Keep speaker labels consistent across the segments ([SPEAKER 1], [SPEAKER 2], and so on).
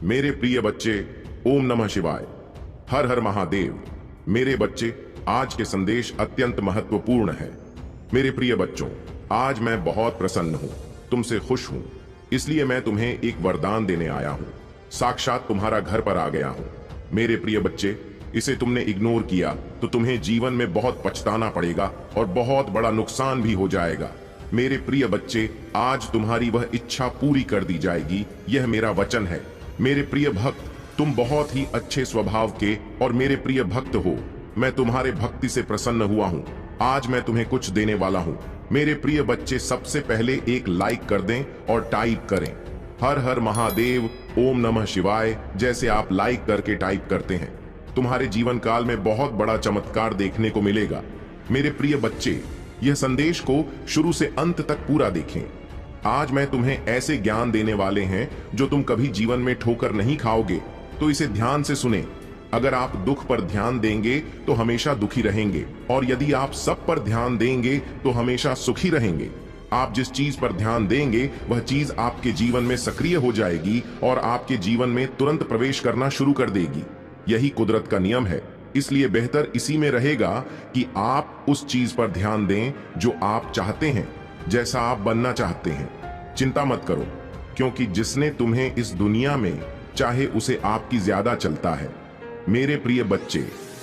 [SPEAKER 1] मेरे प्रिय बच्चे, ओम नमः शिवाय। हर हर महादेव। मेरे बच्चे, आज के संदेश अत्यंत महत्वपूर्ण है। मेरे प्रिय बच्चों, आज मैं बहुत प्रसन्न हूं, तुमसे खुश हूं, इसलिए मैं तुम्हें एक वरदान देने आया हूं। साक्षात तुम्हारा घर पर आ गया हूं। मेरे प्रिय बच्चे, इसे तुमने इग्नोर किया तो तुम्हें जीवन में बहुत पछताना पड़ेगा और बहुत बड़ा नुकसान भी हो जाएगा। मेरे प्रिय बच्चे, आज तुम्हारी वह इच्छा पूरी कर दी जाएगी, यह मेरा वचन है। मेरे प्रिय भक्त, तुम बहुत ही अच्छे स्वभाव के और मेरे प्रिय भक्त हो। मैं तुम्हारे भक्ति से प्रसन्न हुआ हूँ। आज मैं तुम्हें कुछ देने वाला हूँ। मेरे प्रिय बच्चे, सबसे पहले एक लाइक कर दें और टाइप करें हर हर महादेव, ओम नमः शिवाय। जैसे आप लाइक करके टाइप करते हैं, तुम्हारे जीवन काल में बहुत बड़ा चमत्कार देखने को मिलेगा। मेरे प्रिय बच्चे, यह संदेश को शुरू से अंत तक पूरा देखें। आज मैं तुम्हें ऐसे ज्ञान देने वाले हैं जो तुम कभी जीवन में ठोकर नहीं खाओगे, तो इसे ध्यान से सुने। अगर आप दुख पर ध्यान देंगे तो हमेशा दुखी रहेंगे, और यदि आप सब पर ध्यान देंगे तो हमेशा सुखी रहेंगे। आप जिस चीज पर ध्यान देंगे वह चीज आपके जीवन में सक्रिय हो जाएगी और आपके जीवन में तुरंत प्रवेश करना शुरू कर देगी। यही कुदरत का नियम है, इसलिए बेहतर इसी में रहेगा कि आप उस चीज पर ध्यान दें जो आप चाहते हैं, जैसा आप बनना चाहते हैं। चिंता मत करो, क्योंकि जिसने तुम्हें इस दुनिया में चाहे उसे आपकी ज्यादा चलता है। मेरे प्रिय बच्चे,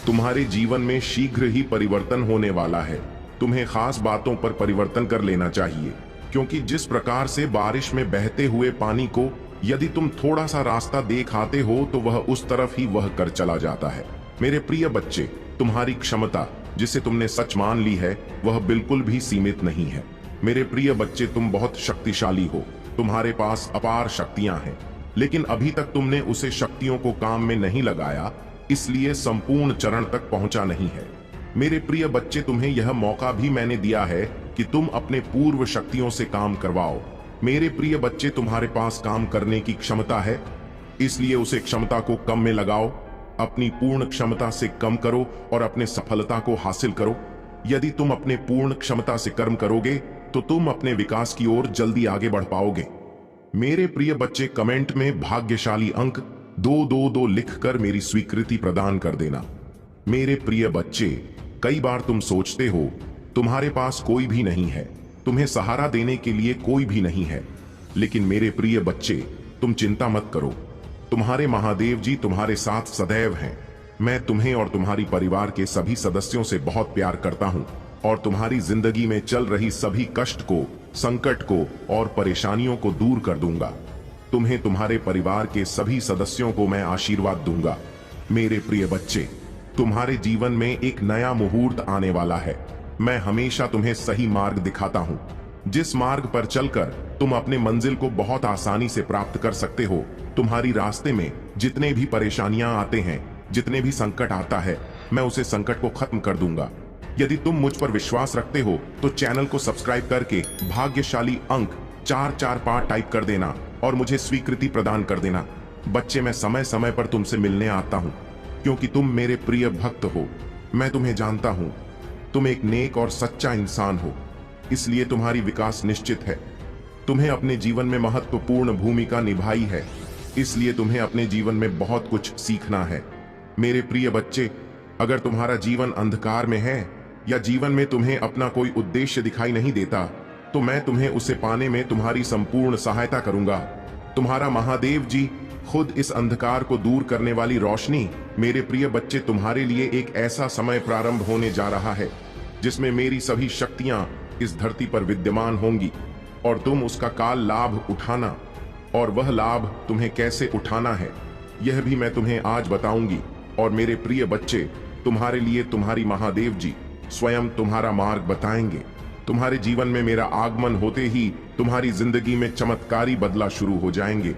[SPEAKER 1] तुम्हारे जीवन में शीघ्र ही परिवर्तन होने वाला है। तुम्हें खास बातों पर परिवर्तन कर लेना चाहिए, क्योंकि जिस प्रकार से बारिश में बहते हुए पानी को यदि तुम थोड़ा सा रास्ता देख आते हो तो वह उस तरफ ही वह कर चला जाता है। मेरे प्रिय बच्चे, तुम्हारी क्षमता जिसे तुमने सच मान ली है वह बिल्कुल भी सीमित नहीं है। मेरे प्रिय बच्चे, तुम बहुत शक्तिशाली हो, तुम्हारे पास अपार शक्तियां हैं, लेकिन अभी तक तुमने उसे शक्तियों को काम में नहीं लगाया, इसलिए संपूर्ण चरण तक पहुंचा नहीं है। मेरे प्रिय बच्चे, तुम्हें यह मौका भी मैंने दिया है कि तुम अपने पूर्व शक्तियों से काम करवाओ। मेरे प्रिय बच्चे, तुम्हारे पास काम करने की क्षमता है, इसलिए उसे क्षमता को कम में लगाओ। अपनी पूर्ण क्षमता से कम करो और अपने सफलता को हासिल करो। यदि तुम अपने पूर्ण क्षमता से कर्म करोगे तो तुम अपने विकास की ओर जल्दी आगे बढ़ पाओगे। मेरे प्रिय बच्चे, कमेंट में भाग्यशाली अंक 222 लिखकर मेरी स्वीकृति प्रदान कर देना। मेरे प्रिय बच्चे, कई बार तुम सोचते हो तुम्हारे पास कोई भी नहीं है, तुम्हें सहारा देने के लिए कोई भी नहीं है, लेकिन मेरे प्रिय बच्चे, तुम चिंता मत करो। तुम्हारे महादेव जी तुम्हारे साथ सदैव हैं। मैं तुम्हें और तुम्हारी परिवार के सभी सदस्यों से बहुत प्यार करता हूं और तुम्हारी जिंदगी में चल रही सभी कष्ट को, संकट को और परेशानियों को दूर कर दूंगा। तुम्हें, तुम्हारे परिवार के सभी सदस्यों को मैं आशीर्वाद दूंगा। मेरे प्रिय बच्चे, तुम्हारे जीवन में एक नया मुहूर्त आने वाला है। मैं हमेशा तुम्हें सही मार्ग दिखाता हूं, जिस मार्ग पर चलकर तुम अपने मंजिल को बहुत आसानी से प्राप्त कर सकते हो। तुम्हारी रास्ते में जितने भी परेशानियां आते हैं, जितने भी संकट आता है, मैं उसे संकट को खत्म कर दूंगा। यदि तुम मुझ पर विश्वास रखते हो तो चैनल को सब्सक्राइब करके भाग्यशाली अंक 445 टाइप कर देना और मुझे स्वीकृति प्रदान कर देना। बच्चे, मैं समय समय पर तुमसे मिलने आता हूं, क्योंकि तुम मेरे प्रिय भक्त हो। मैं तुम्हें जानता हूं, तुम एक नेक और सच्चा इंसान हो, इसलिए तुम्हारी विकास निश्चित है। तुम्हें अपने जीवन में महत्वपूर्ण भूमिका निभाई है, इसलिए तुम्हें अपने जीवन में बहुत कुछ सीखना है। मेरे प्रिय बच्चे, अगर तुम्हारा जीवन अंधकार में है या जीवन में तुम्हें अपना कोई उद्देश्य दिखाई नहीं देता, तो मैं तुम्हें उसे पाने में तुम्हारी संपूर्ण सहायता करूंगा। तुम्हारा महादेव जी खुद इस अंधकार को दूर करने वाली रोशनी। मेरे प्रिय बच्चे, तुम्हारे लिए एक ऐसा समय प्रारंभ होने जा रहा है जिसमें मेरी सभी शक्तियां इस धरती पर विद्यमान होंगी और तुम उसका काल लाभ उठाना, और वह लाभ तुम्हें कैसे उठाना है यह भी मैं तुम्हें आज बताऊंगी। और मेरे प्रिय बच्चे, तुम्हारे लिए तुम्हारी महादेव जी स्वयं तुम्हारा मार्ग बताएंगे। तुम्हारे जीवन में मेरा आगमन होते ही तुम्हारी जिंदगी में चमत्कारी बदलाव शुरू हो जाएंगे।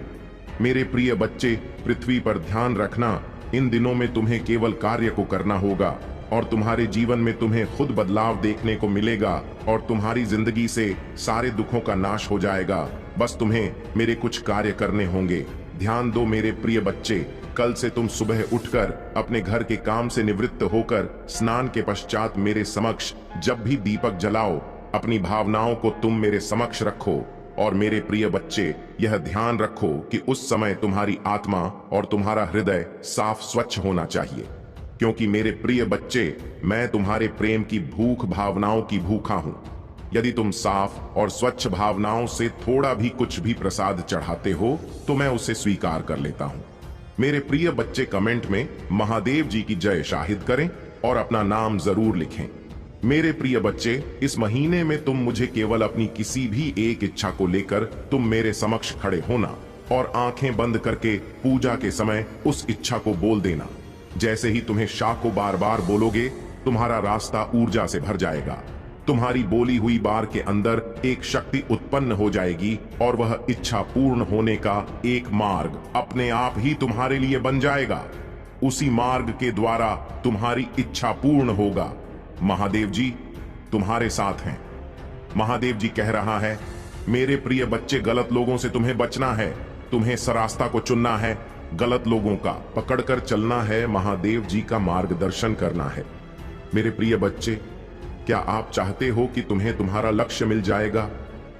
[SPEAKER 1] मेरे प्रिय बच्चे, पृथ्वी पर ध्यान रखना, इन दिनों में तुम्हें केवल कार्य को करना होगा और तुम्हारे जीवन में तुम्हें खुद बदलाव देखने को मिलेगा और तुम्हारी जिंदगी से सारे दुखों का नाश हो जाएगा। बस तुम्हें मेरे कुछ कार्य करने होंगे। ध्यान दो मेरे प्रिय बच्चे, कल से तुम सुबह उठकर अपने घर के काम से निवृत्त होकर स्नान के पश्चात मेरे समक्ष जब भी दीपक जलाओ, अपनी भावनाओं को तुम मेरे समक्ष रखो और मेरे प्रिय बच्चे, यह ध्यान रखो कि उस समय तुम्हारी आत्मा और तुम्हारा हृदय साफ स्वच्छ होना चाहिए, क्योंकि मेरे प्रिय बच्चे, मैं तुम्हारे प्रेम की भूख भावनाओं की भूखा हूं। यदि तुम साफ और स्वच्छ भावनाओं से थोड़ा भी कुछ भी प्रसाद चढ़ाते हो तो मैं उसे स्वीकार कर लेता हूं। मेरे प्रिय बच्चे, कमेंट में महादेव जी की जय शाहिद करें और अपना नाम जरूर लिखें। मेरे प्रिय बच्चे, इस महीने में तुम मुझे केवल अपनी किसी भी एक इच्छा को लेकर तुम मेरे समक्ष खड़े होना और आंखें बंद करके पूजा के समय उस इच्छा को बोल देना। जैसे ही तुम्हें शाह को बार बार बोलोगे, तुम्हारा रास्ता ऊर्जा से भर जाएगा। तुम्हारी बोली हुई बार के अंदर एक शक्ति उत्पन्न हो जाएगी और वह इच्छा पूर्ण होने का एक मार्ग अपने आप ही तुम्हारे लिए बन जाएगा। उसी मार्ग के द्वारा तुम्हारी इच्छा पूर्ण होगा। महादेव जी तुम्हारे साथ हैं। महादेव जी कह रहा है, मेरे प्रिय बच्चे, गलत लोगों से तुम्हें बचना है, तुम्हें सरास्ता को चुनना है, गलत लोगों का पकड़कर चलना है, महादेव जी का मार्गदर्शन करना है। मेरे प्रिय बच्चे, क्या आप चाहते हो कि तुम्हें तुम्हारा लक्ष्य मिल जाएगा,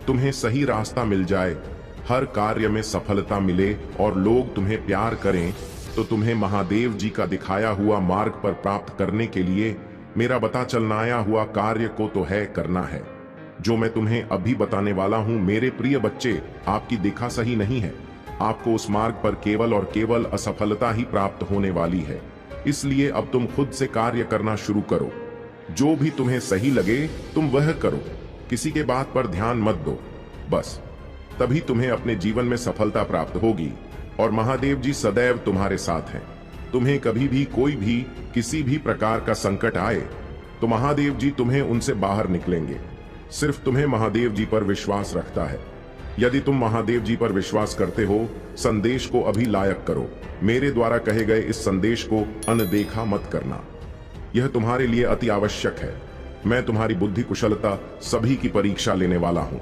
[SPEAKER 1] तुम्हें सही रास्ता मिल जाए, हर कार्य में सफलता मिले और लोग तुम्हें प्यार करें, तो तुम्हें महादेव जी का दिखाया हुआ मार्ग पर प्राप्त करने के लिए मेरा बता चलनाया हुआ कार्य को तो है करना है। जो मैं तुम्हें अभी बताने वाला हूं मेरे प्रिय बच्चे, आपकी दिखा सही नहीं है। आपको उस मार्ग पर केवल और केवल असफलता ही प्राप्त होने वाली है। इसलिए अब तुम खुद से कार्य करना शुरू करो। जो भी तुम्हें सही लगे तुम वह करो, किसी के बात पर ध्यान मत दो। बस तभी तुम्हें अपने जीवन में सफलता प्राप्त होगी और महादेव जी सदैव तुम्हारे साथ हैं। तुम्हें कभी भी कोई भी किसी भी प्रकार का संकट आए तो महादेव जी तुम्हें उनसे बाहर निकलेंगे। सिर्फ तुम्हें महादेव जी पर विश्वास रखता है। यदि तुम महादेव जी पर विश्वास करते हो, संदेश को अभी लायक करो। मेरे द्वारा कहे गए इस संदेश को अनदेखा मत करना, यह तुम्हारे लिए अति आवश्यक है। मैं तुम्हारी बुद्धि कुशलता सभी की परीक्षा लेने वाला हूं।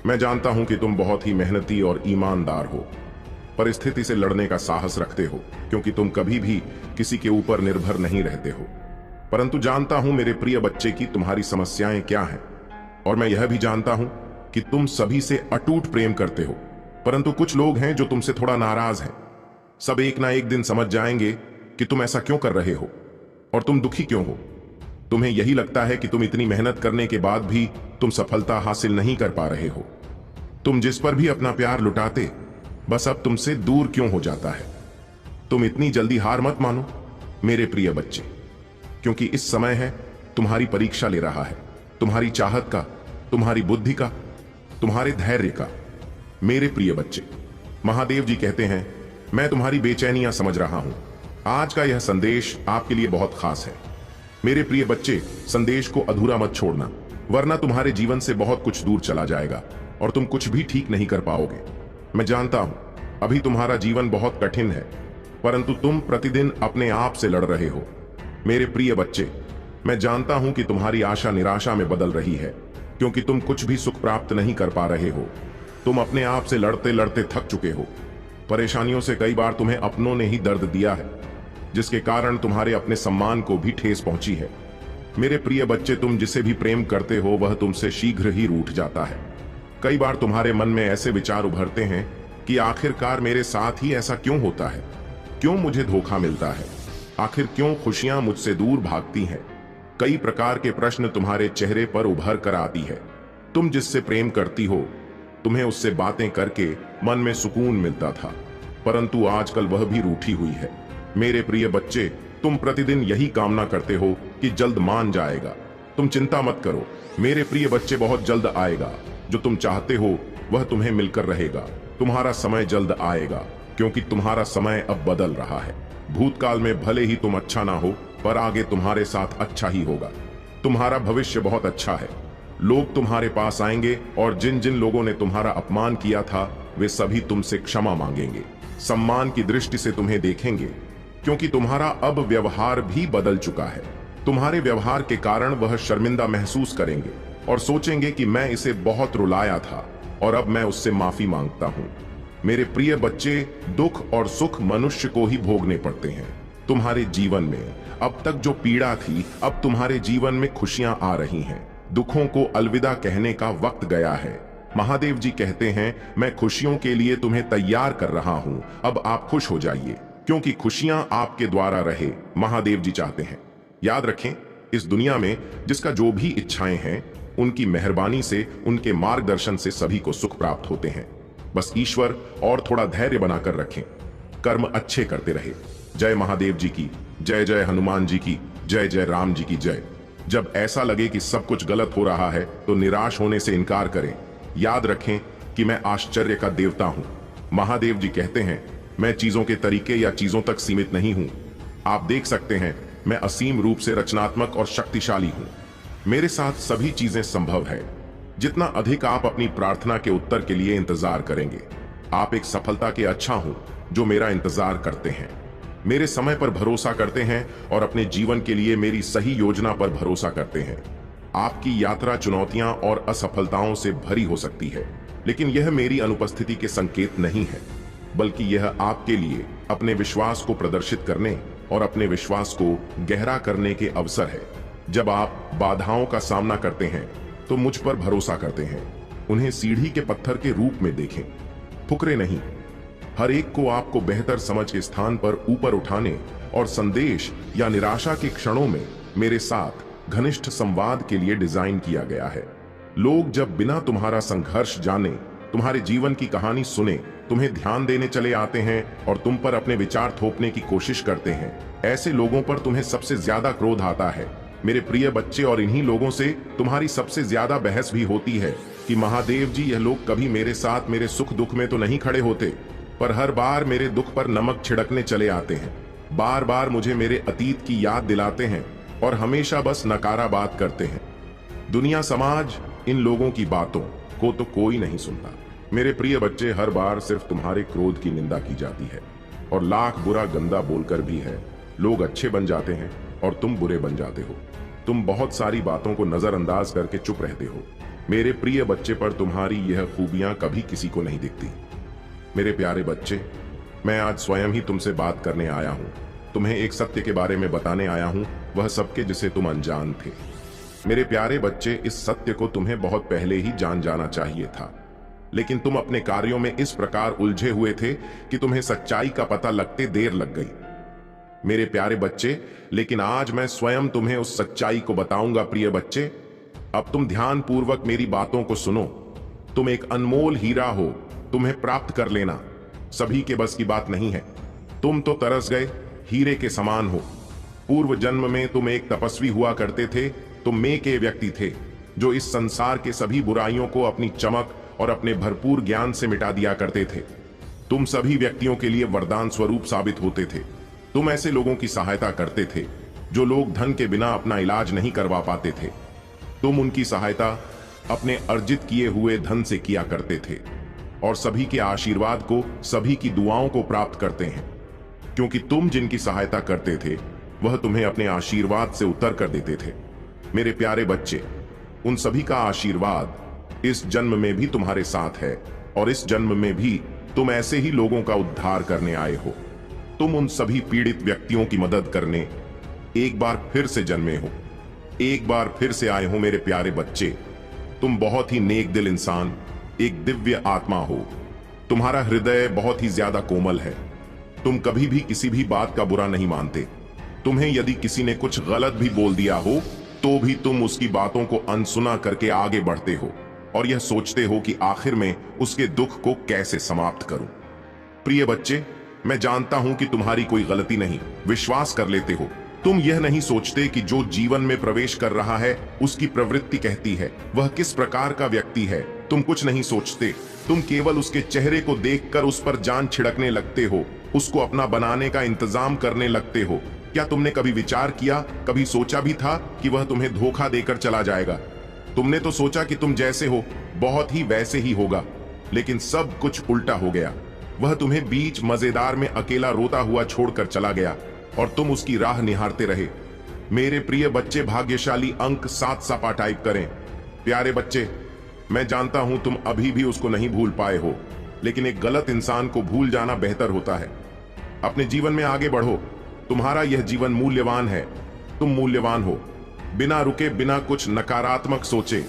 [SPEAKER 1] मैं जानता हूं कि तुम बहुत ही मेहनती और ईमानदार हो, परिस्थिति से लड़ने का साहस रखते हो, क्योंकि तुम कभी भी किसी के ऊपर निर्भर नहीं रहते हो। परंतु जानता हूं मेरे प्रिय बच्चे की तुम्हारी समस्याएं क्या हैं, और मैं यह भी जानता हूं कि तुम सभी से अटूट प्रेम करते हो। परंतु कुछ लोग हैं जो तुमसे थोड़ा नाराज हैं। सब एक ना एक दिन समझ जाएंगे कि तुम ऐसा क्यों कर रहे हो और तुम दुखी क्यों हो। तुम्हें यही लगता है कि तुम इतनी मेहनत करने के बाद भी तुम सफलता हासिल नहीं कर पा रहे हो। तुम जिस पर भी अपना प्यार लुटाते, बस अब तुमसे दूर क्यों हो जाता है। तुम इतनी जल्दी हार मत मानो मेरे प्रिय बच्चे, क्योंकि इस समय है तुम्हारी परीक्षा ले रहा है, तुम्हारी चाहत का, तुम्हारी बुद्धि का, तुम्हारे धैर्य का। मेरे प्रिय बच्चे, महादेव जी कहते हैं, मैं तुम्हारी बेचैनियां समझ रहा हूं। आज का यह संदेश आपके लिए बहुत खास है। मेरे प्रिय बच्चे, संदेश को अधूरा मत छोड़ना, वरना तुम्हारे जीवन से बहुत कुछ दूर चला जाएगा और तुम कुछ भी ठीक नहीं कर पाओगे। मैं जानता हूं अभी तुम्हारा जीवन बहुत कठिन है, परंतु तुम प्रतिदिन अपने आप से लड़ रहे हो। मेरे प्रिय बच्चे, मैं जानता हूं कि तुम्हारी आशा निराशा में बदल रही है, क्योंकि तुम कुछ भी सुख प्राप्त नहीं कर पा रहे हो। तुम अपने आप से लड़ते लड़ते थक चुके हो। परेशानियों से कई बार तुम्हें अपनों ने ही दर्द दिया है, जिसके कारण तुम्हारे अपने सम्मान को भी ठेस पहुंची है। मेरे प्रिय बच्चे, तुम जिसे भी प्रेम करते हो वह तुमसे शीघ्र ही रूठ जाता है। कई बार तुम्हारे मन में ऐसे विचार उभरते हैं कि आखिरकार मेरे साथ ही ऐसा क्यों होता है, क्यों मुझे धोखा मिलता है, आखिर क्यों खुशियां मुझसे दूर भागती हैं। कई प्रकार के प्रश्न तुम्हारे चेहरे पर उभर कर आती है। तुम जिससे प्रेम करती हो, तुम्हें उससे बातें करके मन में सुकून मिलता था, परंतु आजकल वह भी रूठी हुई है। मेरे प्रिय बच्चे, तुम प्रतिदिन यही कामना करते हो कि जल्द मान जाएगा। तुम चिंता मत करो मेरे प्रिय बच्चे, बहुत जल्द आएगा। जो तुम चाहते हो वह तुम्हें मिलकर रहेगा। तुम्हारा समय जल्द आएगा, क्योंकि तुम्हारा समय अब बदल रहा है। भूतकाल में भले ही तुम अच्छा ना हो, पर आगे तुम्हारे साथ अच्छा ही होगा। तुम्हारा भविष्य बहुत अच्छा है। लोग तुम्हारे पास आएंगे और जिन जिन लोगों ने तुम्हारा अपमान किया था वे सभी तुमसे क्षमा मांगेंगे, सम्मान की दृष्टि से तुम्हें देखेंगे, क्योंकि तुम्हारा अब व्यवहार भी बदल चुका है। तुम्हारे व्यवहार के कारण वह शर्मिंदा महसूस करेंगे और सोचेंगे कि मैं इसे बहुत रुलाया था और अब मैं उससे माफी मांगता हूं। मेरे प्रिय बच्चे, दुख और सुख मनुष्य को ही भोगने पड़ते हैं। तुम्हारे जीवन में अब तक जो पीड़ा थी, अब तुम्हारे जीवन में खुशियां आ रही हैं। दुखों को अलविदा कहने का वक्त गया है। महादेव जी कहते हैं, मैं खुशियों के लिए तुम्हें तैयार कर रहा हूं, अब आप खुश हो जाइए, क्योंकि खुशियां आपके द्वारा रहे, महादेव जी चाहते हैं। याद रखें, इस दुनिया में जिसका जो भी इच्छाएं हैं, उनकी मेहरबानी से, उनके मार्गदर्शन से सभी को सुख प्राप्त होते हैं। बस ईश्वर और थोड़ा धैर्य बनाकर रखें, कर्म अच्छे करते रहे। जय महादेव जी की जय, जय हनुमान जी की जय, जय राम जी की जय। जब ऐसा लगे कि सब कुछ गलत हो रहा है तो निराश होने से इनकार करें। याद रखें कि मैं आश्चर्य का देवता हूं। महादेव जी कहते हैं, मैं चीजों के तरीके या चीजों तक सीमित नहीं हूं। आप देख सकते हैं, मैं असीम रूप से रचनात्मक और शक्तिशाली हूं। मेरे साथ सभी चीजें संभव है। जितना अधिक आप अपनी प्रार्थना के उत्तर के लिए इंतजार करेंगे, आप एक सफलता के अच्छा हूं जो मेरा इंतजार करते हैं, मेरे समय पर भरोसा करते हैं और अपने जीवन के लिए मेरी सही योजना पर भरोसा करते हैं। आपकी यात्रा चुनौतियां और असफलताओं से भरी हो सकती है, लेकिन यह मेरी अनुपस्थिति के संकेत नहीं है, बल्कि यह आपके लिए अपने विश्वास को प्रदर्शित करने और अपने विश्वास को गहरा करने के अवसर है। जब आप बाधाओं का सामना करते हैं तो मुझ पर भरोसा करते हैं, उन्हें सीढ़ी के पत्थर के रूप में देखें, फुकरे नहीं। हर एक को आपको बेहतर समझ के स्थान पर ऊपर उठाने और संदेश या निराशा के क्षणों में मेरे साथ घनिष्ठ संवाद के लिए डिजाइन किया गया है। लोग जब बिना तुम्हारा संघर्ष जाने तुम्हारे जीवन की कहानी सुने, तुम्हें ध्यान देने चले आते हैं और तुम पर अपने विचार थोपने की कोशिश करते हैं, ऐसे लोगों पर तुम्हें सबसे ज्यादा क्रोध आता है, मेरे प्रिय बच्चे। और इन्हीं लोगों से तुम्हारी सबसे ज्यादा बहस भी होती है कि महादेव जी, यह लोग कभी मेरे साथ मेरे सुख दुख में तो नहीं खड़े होते, पर हर बार मेरे दुख पर नमक छिड़कने चले आते हैं, बार बार मुझे मेरे अतीत की याद दिलाते हैं और हमेशा बस नकारा बात करते हैं। दुनिया, समाज, इन लोगों की बातों को तो कोई नहीं सुनता। मेरे प्रिय बच्चे, हर बार सिर्फ तुम्हारे क्रोध की निंदा की जाती है और लाख बुरा गंदा बोलकर भी है। लोग अच्छे बन जाते हैं और तुम बुरे बन जाते हो। तुम बहुत सारी बातों को नजरअंदाज करके चुप रहते हो। मेरे प्रिय बच्चे, पर तुम्हारी यह खूबियां कभी किसी को नहीं दिखती। मेरे प्यारे बच्चे, मैं आज स्वयं ही तुमसे बात करने आया हूं। तुम्हें एक सत्य के बारे में बताने आया हूं, वह सबके जिसे तुम अनजान थे। मेरे प्यारे बच्चे, इस सत्य को तुम्हें बहुत पहले ही जान जाना चाहिए था, लेकिन तुम अपने कार्यों में इस प्रकार उलझे हुए थे कि तुम्हें सच्चाई का पता लगते देर लग गई। मेरे प्यारे बच्चे, लेकिन आज मैं स्वयं तुम्हें उस सच्चाई को बताऊंगा। प्रिय बच्चे, अब तुम ध्यान पूर्वक मेरी बातों को सुनो। तुम एक अनमोल हीरा हो, तुम्हें प्राप्त कर लेना सभी के बस की बात नहीं है। तुम तो तरस गए हीरे के समान हो। पूर्व जन्म में तुम एक तपस्वी हुआ करते थे। तुम में के व्यक्ति थे जो इस संसार के सभी बुराइयों को अपनी चमक और अपने भरपूर ज्ञान से मिटा दिया करते थे। तुम सभी व्यक्तियों के लिए वरदान स्वरूप साबित होते थे। तुम ऐसे लोगों की सहायता करते थे जो लोग धन के बिना अपना इलाज नहीं करवा पाते थे। तुम उनकी सहायता अपने अर्जित किए हुए धन से किया करते थे और सभी के आशीर्वाद को, सभी की दुआओं को प्राप्त करते हैं, क्योंकि तुम जिनकी सहायता करते थे वह तुम्हें अपने आशीर्वाद से उतर कर देते थे। मेरे प्यारे बच्चे, उन सभी का आशीर्वाद इस जन्म में भी तुम्हारे साथ है और इस जन्म में भी तुम ऐसे ही लोगों का उद्धार करने आए हो। तुम उन सभी पीड़ित व्यक्तियों की मदद करने एक बार फिर से जन्मे हो, एक बार फिर से आए हो। मेरे प्यारे बच्चे, तुम बहुत ही नेक दिल इंसान, एक दिव्य आत्मा हो। तुम्हारा हृदय बहुत ही ज्यादा कोमल है। तुम कभी भी किसी भी बात का बुरा नहीं मानते। तुम्हें यदि किसी ने कुछ गलत भी बोल दिया हो तो भी तुम उसकी बातों को अनसुना करके आगे बढ़ते हो और यह सोचते हो कि आखिर में उसके दुख को कैसे समाप्त करूं। प्रिय बच्चे, मैं जानता हूं कि तुम्हारी कोई गलती नहीं। विश्वास कर लेते हो। तुम यह नहीं सोचते कि जो जीवन में प्रवेश कर रहा है उसकी प्रवृत्ति कहती है वह किस प्रकार का व्यक्ति है। तुम कुछ नहीं सोचते। तुम केवल उसके चेहरे को देखकर उस पर जान छिड़कने लगते हो, उसको अपना बनाने का इंतजाम करने लगते हो। क्या तुमने कभी विचार किया, कभी सोचा भी था कि वह तुम्हें धोखा देकर चला जाएगा? तुमने तो सोचा कि तुम जैसे हो बहुत ही वैसे ही होगा, लेकिन सब कुछ उल्टा हो गया। वह तुम्हें बीच मजेदार में अकेला रोता हुआ छोड़कर चला गया और तुम उसकी राह निहारते रहे। मेरे प्रिय बच्चे, भाग्यशाली अंक 7 सपा टाइप करें। प्यारे बच्चे, मैं जानता हूं तुम अभी भी उसको नहीं भूल पाए हो, लेकिन एक गलत इंसान को भूल जाना बेहतर होता है। अपने जीवन में आगे बढ़ो। तुम्हारा यह जीवन मूल्यवान है। तुम मूल्यवान हो। बिना रुके, बिना कुछ नकारात्मक सोचे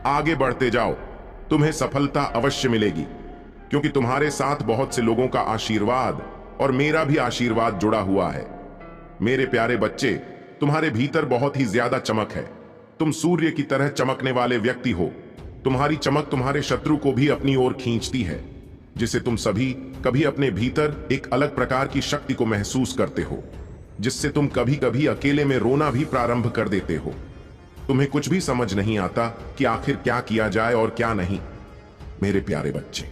[SPEAKER 1] आगे बढ़ते जाओ। तुम्हें सफलता अवश्य मिलेगी, क्योंकि तुम्हारे साथ बहुत से लोगों का आशीर्वाद और मेरा भी आशीर्वाद जुड़ा हुआ है। मेरे प्यारे बच्चे, तुम्हारे भीतर बहुत ही ज्यादा चमक है। तुम सूर्य की तरह चमकने वाले व्यक्ति हो। तुम्हारी चमक तुम्हारे शत्रु को भी अपनी ओर खींचती है, जिसे तुम सभी कभी अपने भीतर एक अलग प्रकार की शक्ति को महसूस करते हो, जिससे तुम कभी कभी अकेले में रोना भी प्रारंभ कर देते हो। तुम्हें कुछ भी समझ नहीं आता कि आखिर क्या किया जाए और क्या नहीं, मेरे प्यारे बच्चे।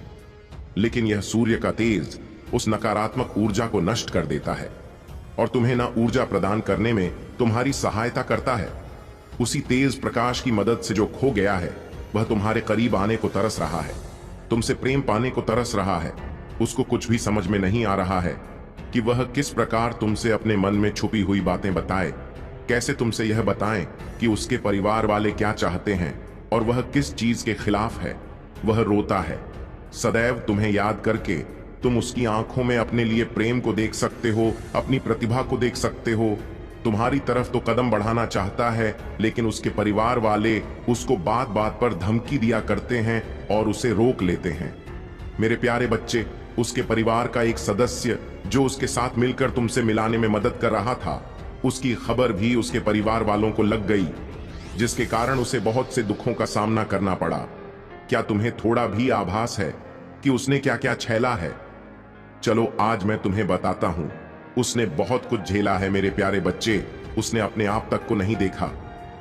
[SPEAKER 1] लेकिन यह सूर्य का तेज उस नकारात्मक ऊर्जा को नष्ट कर देता है और तुम्हें ना ऊर्जा प्रदान करने में तुम्हारी सहायता करता है। उसी तेज प्रकाश की मदद से जो खो गया है, वह तुम्हारे करीब आने को तरस रहा है, तुमसे प्रेम पाने को तरस रहा है। उसको कुछ भी समझ में नहीं आ रहा है कि वह किस प्रकार तुमसे अपने मन में छुपी हुई बातें बताए, कैसे तुमसे यह बताएं कि उसके परिवार वाले क्या चाहते हैं और वह किस चीज के खिलाफ है। वह रोता है सदैव तुम्हें याद करके। तुम उसकी आंखों में अपने लिए प्रेम को देख सकते हो, अपनी प्रतिभा को देख सकते हो। तुम्हारी तरफ तो कदम बढ़ाना चाहता है, लेकिन उसके परिवार वाले उसको बात बात पर धमकी दिया करते हैं और उसे रोक लेते हैं। मेरे प्यारे बच्चे, उसके परिवार का एक सदस्य जो उसके साथ मिलकर तुमसे मिलाने में मदद कर रहा था, उसकी खबर भी उसके परिवार वालों को लग गई, जिसके कारण उसे बहुत से दुखों का सामना करना पड़ा। क्या तुम्हें थोड़ा भी आभास है कि उसने क्या क्या झेला है? चलो आज मैं तुम्हें बताता हूं। उसने बहुत कुछ झेला है मेरे प्यारे बच्चे। उसने अपने आप तक को नहीं देखा।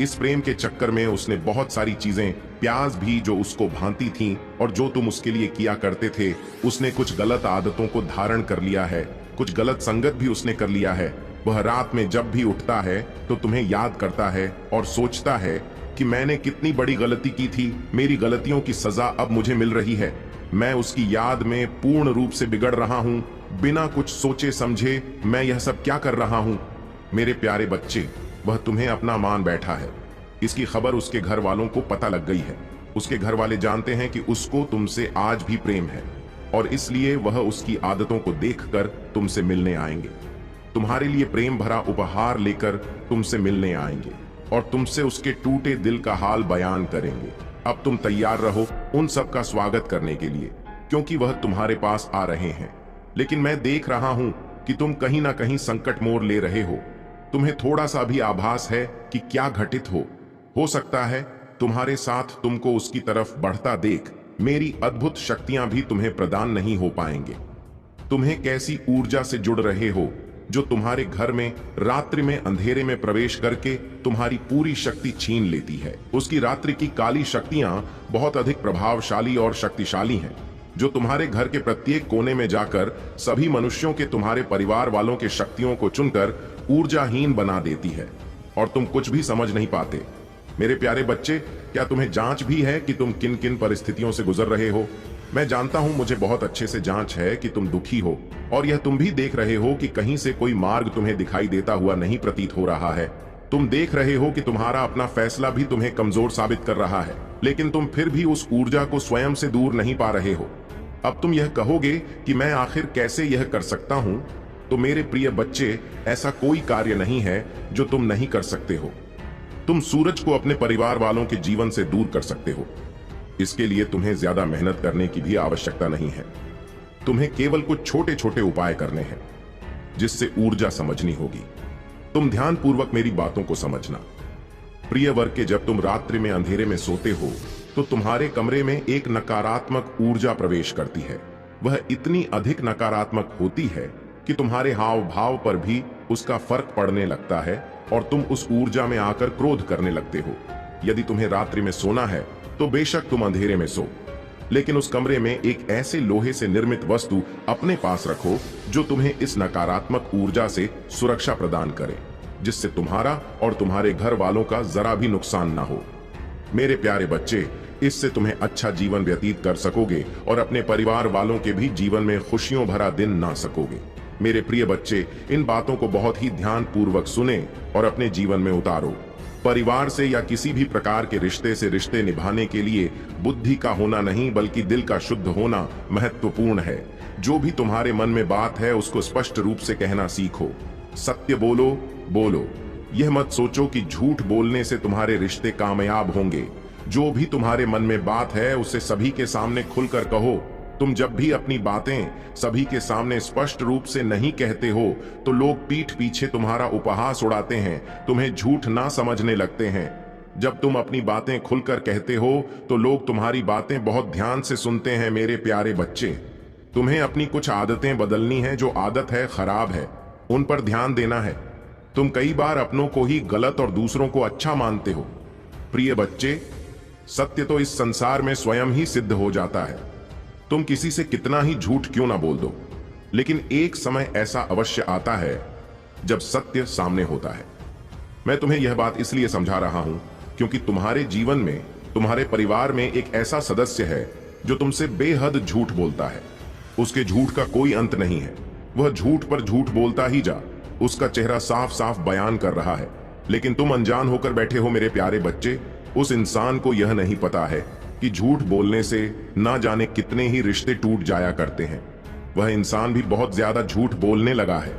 [SPEAKER 1] इस प्रेम के चक्कर में उसने बहुत सारी चीजें, प्याज भी जो उसको भांति थीं और जो तुम उसके लिए किया करते थे, उसने कुछ गलत आदतों को धारण कर लिया है, कुछ गलत संगत भी उसने कर लिया है। वह रात में जब भी उठता है तो तुम्हें याद करता है और सोचता है कि मैंने कितनी बड़ी गलती की थी, मेरी गलतियों की सजा अब मुझे मिल रही है। मैं उसकी याद में पूर्ण रूप से बिगड़ रहा हूं। बिना कुछ सोचे समझे मैं यह सब क्या कर रहा हूं? मेरे प्यारे बच्चे, वह तुम्हें अपना मान बैठा है। इसकी खबर उसके घर वालों को पता लग गई है। उसके घर वाले जानते हैं कि उसको तुमसे आज भी प्रेम है और इसलिए वह उसकी आदतों को देखकर तुमसे मिलने आएंगे। तुम्हारे लिए प्रेम भरा उपहार लेकर तुमसे मिलने आएंगे और तुमसे उसके टूटे दिल का हाल बयान करेंगे। अब तुम तैयार रहो उन सब का स्वागत करने के लिए, क्योंकि वह तुम्हारे पास आ रहे हैं। लेकिन मैं देख रहा हूं कि तुम कहीं ना कहीं संकट मोड़ ले रहे हो। तुम्हें थोड़ा सा भी आभास है कि क्या घटित हो सकता है तुम्हारे साथ तुमको उसकी तरफ बढ़ता देख मेरी अद्भुत शक्तियां भी तुम्हें प्रदान नहीं हो पाएंगे। तुम्हें कैसी ऊर्जा से जुड़ रहे हो जो तुम्हारे घर में रात्रि में अंधेरे में प्रवेश करके तुम्हारी पूरी शक्ति छीन लेती है। उसकी रात्रि की काली शक्तियां बहुत अधिक प्रभावशाली और शक्तिशाली हैं, जो तुम्हारे घर के प्रत्येक कोने में जाकर सभी मनुष्यों के तुम्हारे परिवार वालों के शक्तियों को चुनकर ऊर्जाहीन बना देती है और तुम कुछ भी समझ नहीं पाते। मेरे प्यारे बच्चे, क्या तुम्हें जांच भी है कि तुम किन किन परिस्थितियों से गुजर रहे हो? मैं जानता हूं, मुझे बहुत अच्छे से जांच है कि तुम दुखी हो और यह तुम भी देख रहे हो कि कहीं से कोई मार्ग तुम्हें दिखाई देता हुआ नहीं प्रतीत हो रहा है। तुम देख रहे हो कि तुम्हारा अपना फैसला भी तुम्हें कमजोर साबित कर रहा है, लेकिन तुम फिर भी उस ऊर्जा को स्वयं से दूर नहीं पा रहे हो। अब तुम यह कहोगे कि मैं आखिर कैसे यह कर सकता हूं? तो मेरे प्रिय बच्चे, ऐसा कोई कार्य नहीं है जो तुम नहीं कर सकते हो। तुम सूरज को अपने परिवार वालों के जीवन से दूर कर सकते हो। इसके लिए तुम्हें ज्यादा मेहनत करने की भी आवश्यकता नहीं है। तुम्हें केवल कुछ छोटे छोटे उपाय करने हैं जिससे ऊर्जा समझनी होगी। तुम ध्यानपूर्वक मेरी बातों को समझना। प्रिय वर्ग के, जब तुम रात्रि में अंधेरे में सोते हो तो तुम्हारे कमरे में एक नकारात्मक ऊर्जा प्रवेश करती है। वह इतनी अधिक नकारात्मक होती है कि तुम्हारे हाव भाव पर भी उसका फर्क पड़ने लगता है और तुम उस ऊर्जा में आकर क्रोध करने लगते हो। यदि तुम्हें रात्रि में सोना है तो बेशक तुम अंधेरे में सो, लेकिन उस कमरे में एक ऐसे लोहे से निर्मित वस्तु अपने पास रखो जो तुम्हें इस नकारात्मक ऊर्जा से सुरक्षा प्रदान करे, जिससे तुम्हारा और तुम्हारे घर वालों का जरा भी नुकसान ना हो। मेरे प्यारे बच्चे, इससे तुम्हें अच्छा जीवन व्यतीत कर सकोगे और अपने परिवार वालों के भी जीवन में खुशियों भरा दिन ना सकोगे। मेरे प्रिय बच्चे, इन बातों को बहुत ही ध्यान पूर्वक सुने और अपने जीवन में उतारो। परिवार से या किसी भी प्रकार के रिश्ते से रिश्ते निभाने के लिए बुद्धि का होना नहीं, बल्कि दिल का शुद्ध होना महत्वपूर्ण है। जो भी तुम्हारे मन में बात है उसको स्पष्ट रूप से कहना सीखो। सत्य बोलो। यह मत सोचो कि झूठ बोलने से तुम्हारे रिश्ते कामयाब होंगे। जो भी तुम्हारे मन में बात है उसे सभी के सामने खुलकर कहो। तुम जब भी अपनी बातें सभी के सामने स्पष्ट रूप से नहीं कहते हो तो लोग पीठ पीछे तुम्हारा उपहास उड़ाते हैं, तुम्हें झूठ ना समझने लगते हैं। जब तुम अपनी बातें खुलकर कहते हो तो लोग तुम्हारी बातें बहुत ध्यान से सुनते हैं। मेरे प्यारे बच्चे, तुम्हें अपनी कुछ आदतें बदलनी है। जो आदत है खराब है, उन पर ध्यान देना है। तुम कई बार अपनों को ही गलत और दूसरों को अच्छा मानते हो। प्रिय बच्चे, सत्य तो इस संसार में स्वयं ही सिद्ध हो जाता है। तुम किसी से कितना ही झूठ क्यों ना बोल दो, लेकिन एक समय ऐसा अवश्य आता है जब सत्य सामने होता है। मैं तुम्हें यह बात इसलिए समझा रहा हूं क्योंकि तुम्हारे जीवन में, तुम्हारे परिवार में एक ऐसा सदस्य है जो तुमसे बेहद झूठ बोलता है। उसके झूठ का कोई अंत नहीं है। वह झूठ पर झूठ बोलता ही जा। उसका चेहरा साफ साफ बयान कर रहा है, लेकिन तुम अनजान होकर बैठे हो। मेरे प्यारे बच्चे, उस इंसान को यह नहीं पता है कि झूठ बोलने से ना जाने कितने ही रिश्ते टूट जाया करते हैं। वह इंसान भी बहुत ज्यादा झूठ बोलने लगा है।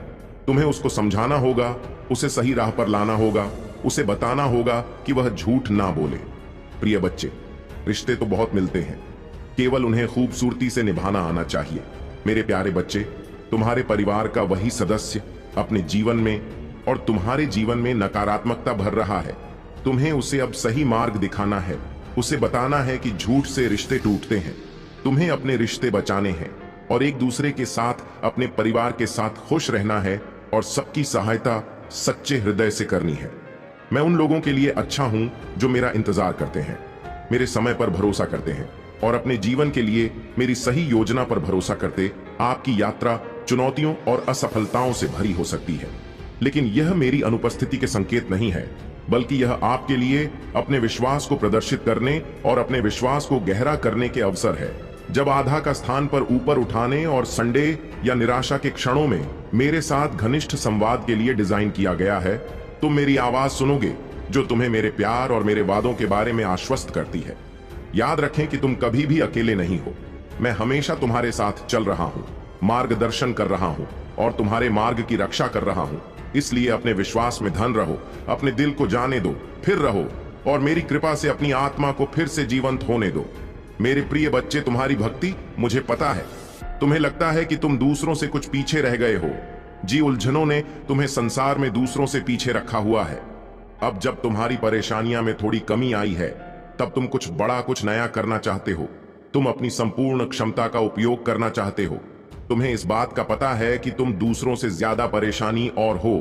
[SPEAKER 1] तुम्हें उसको समझाना होगा, उसे सही राह पर लाना होगा, उसे बताना होगा कि वह झूठ ना बोले। प्रिय बच्चे, रिश्ते तो बहुत मिलते हैं, केवल उन्हें खूबसूरती से निभाना आना चाहिए। मेरे प्यारे बच्चे, तुम्हारे परिवार का वही सदस्य अपने जीवन में और तुम्हारे जीवन में नकारात्मकता भर रहा है। तुम्हें उसे अब सही मार्ग दिखाना है। उसे बताना है कि झूठ से रिश्ते टूटते हैं। तुम्हें अपने रिश्ते बचाने हैं और एक दूसरे के साथ, अपने परिवार के साथ खुश रहना है और सबकी सहायता सच्चे हृदय से करनी है। मैं उन लोगों के लिए अच्छा हूं जो मेरा इंतजार करते हैं, मेरे समय पर भरोसा करते हैं और अपने जीवन के लिए मेरी सही योजना पर भरोसा करते। आपकी यात्रा चुनौतियों और असफलताओं से भरी हो सकती है, लेकिन यह मेरी अनुपस्थिति के संकेत नहीं है, बल्कि यह आपके लिए अपने विश्वास को प्रदर्शित करने और अपने विश्वास को गहरा करने के अवसर है। जब आधा का स्थान पर ऊपर उठाने और संडे या निराशा के क्षणों में मेरे साथ घनिष्ठ संवाद के लिए डिजाइन किया गया है, तुम मेरी आवाज सुनोगे जो तुम्हें मेरे प्यार और मेरे वादों के बारे में आश्वस्त करती है। याद रखें कि तुम कभी भी अकेले नहीं हो। मैं हमेशा तुम्हारे साथ चल रहा हूं, मार्गदर्शन कर रहा हूं और तुम्हारे मार्ग की रक्षा कर रहा हूं। इसलिए अपने विश्वास में धन रहो, अपने दिल को जाने दो, फिर रहो और मेरी कृपा से अपनी आत्मा को फिर से जीवंत होने दो। मेरे प्रिय बच्चे, तुम्हारी भक्ति, मुझे पता है तुम्हें लगता है कि तुम दूसरों से कुछ पीछे रह गए हो। जी, उलझनों ने तुम्हें संसार में दूसरों से पीछे रखा हुआ है। अब जब तुम्हारी परेशानियां में थोड़ी कमी आई है, तब तुम कुछ बड़ा, कुछ नया करना चाहते हो। तुम अपनी संपूर्ण क्षमता का उपयोग करना चाहते हो। तुम्हें इस बात का पता है कि तुम दूसरों से ज्यादा परेशानी और हो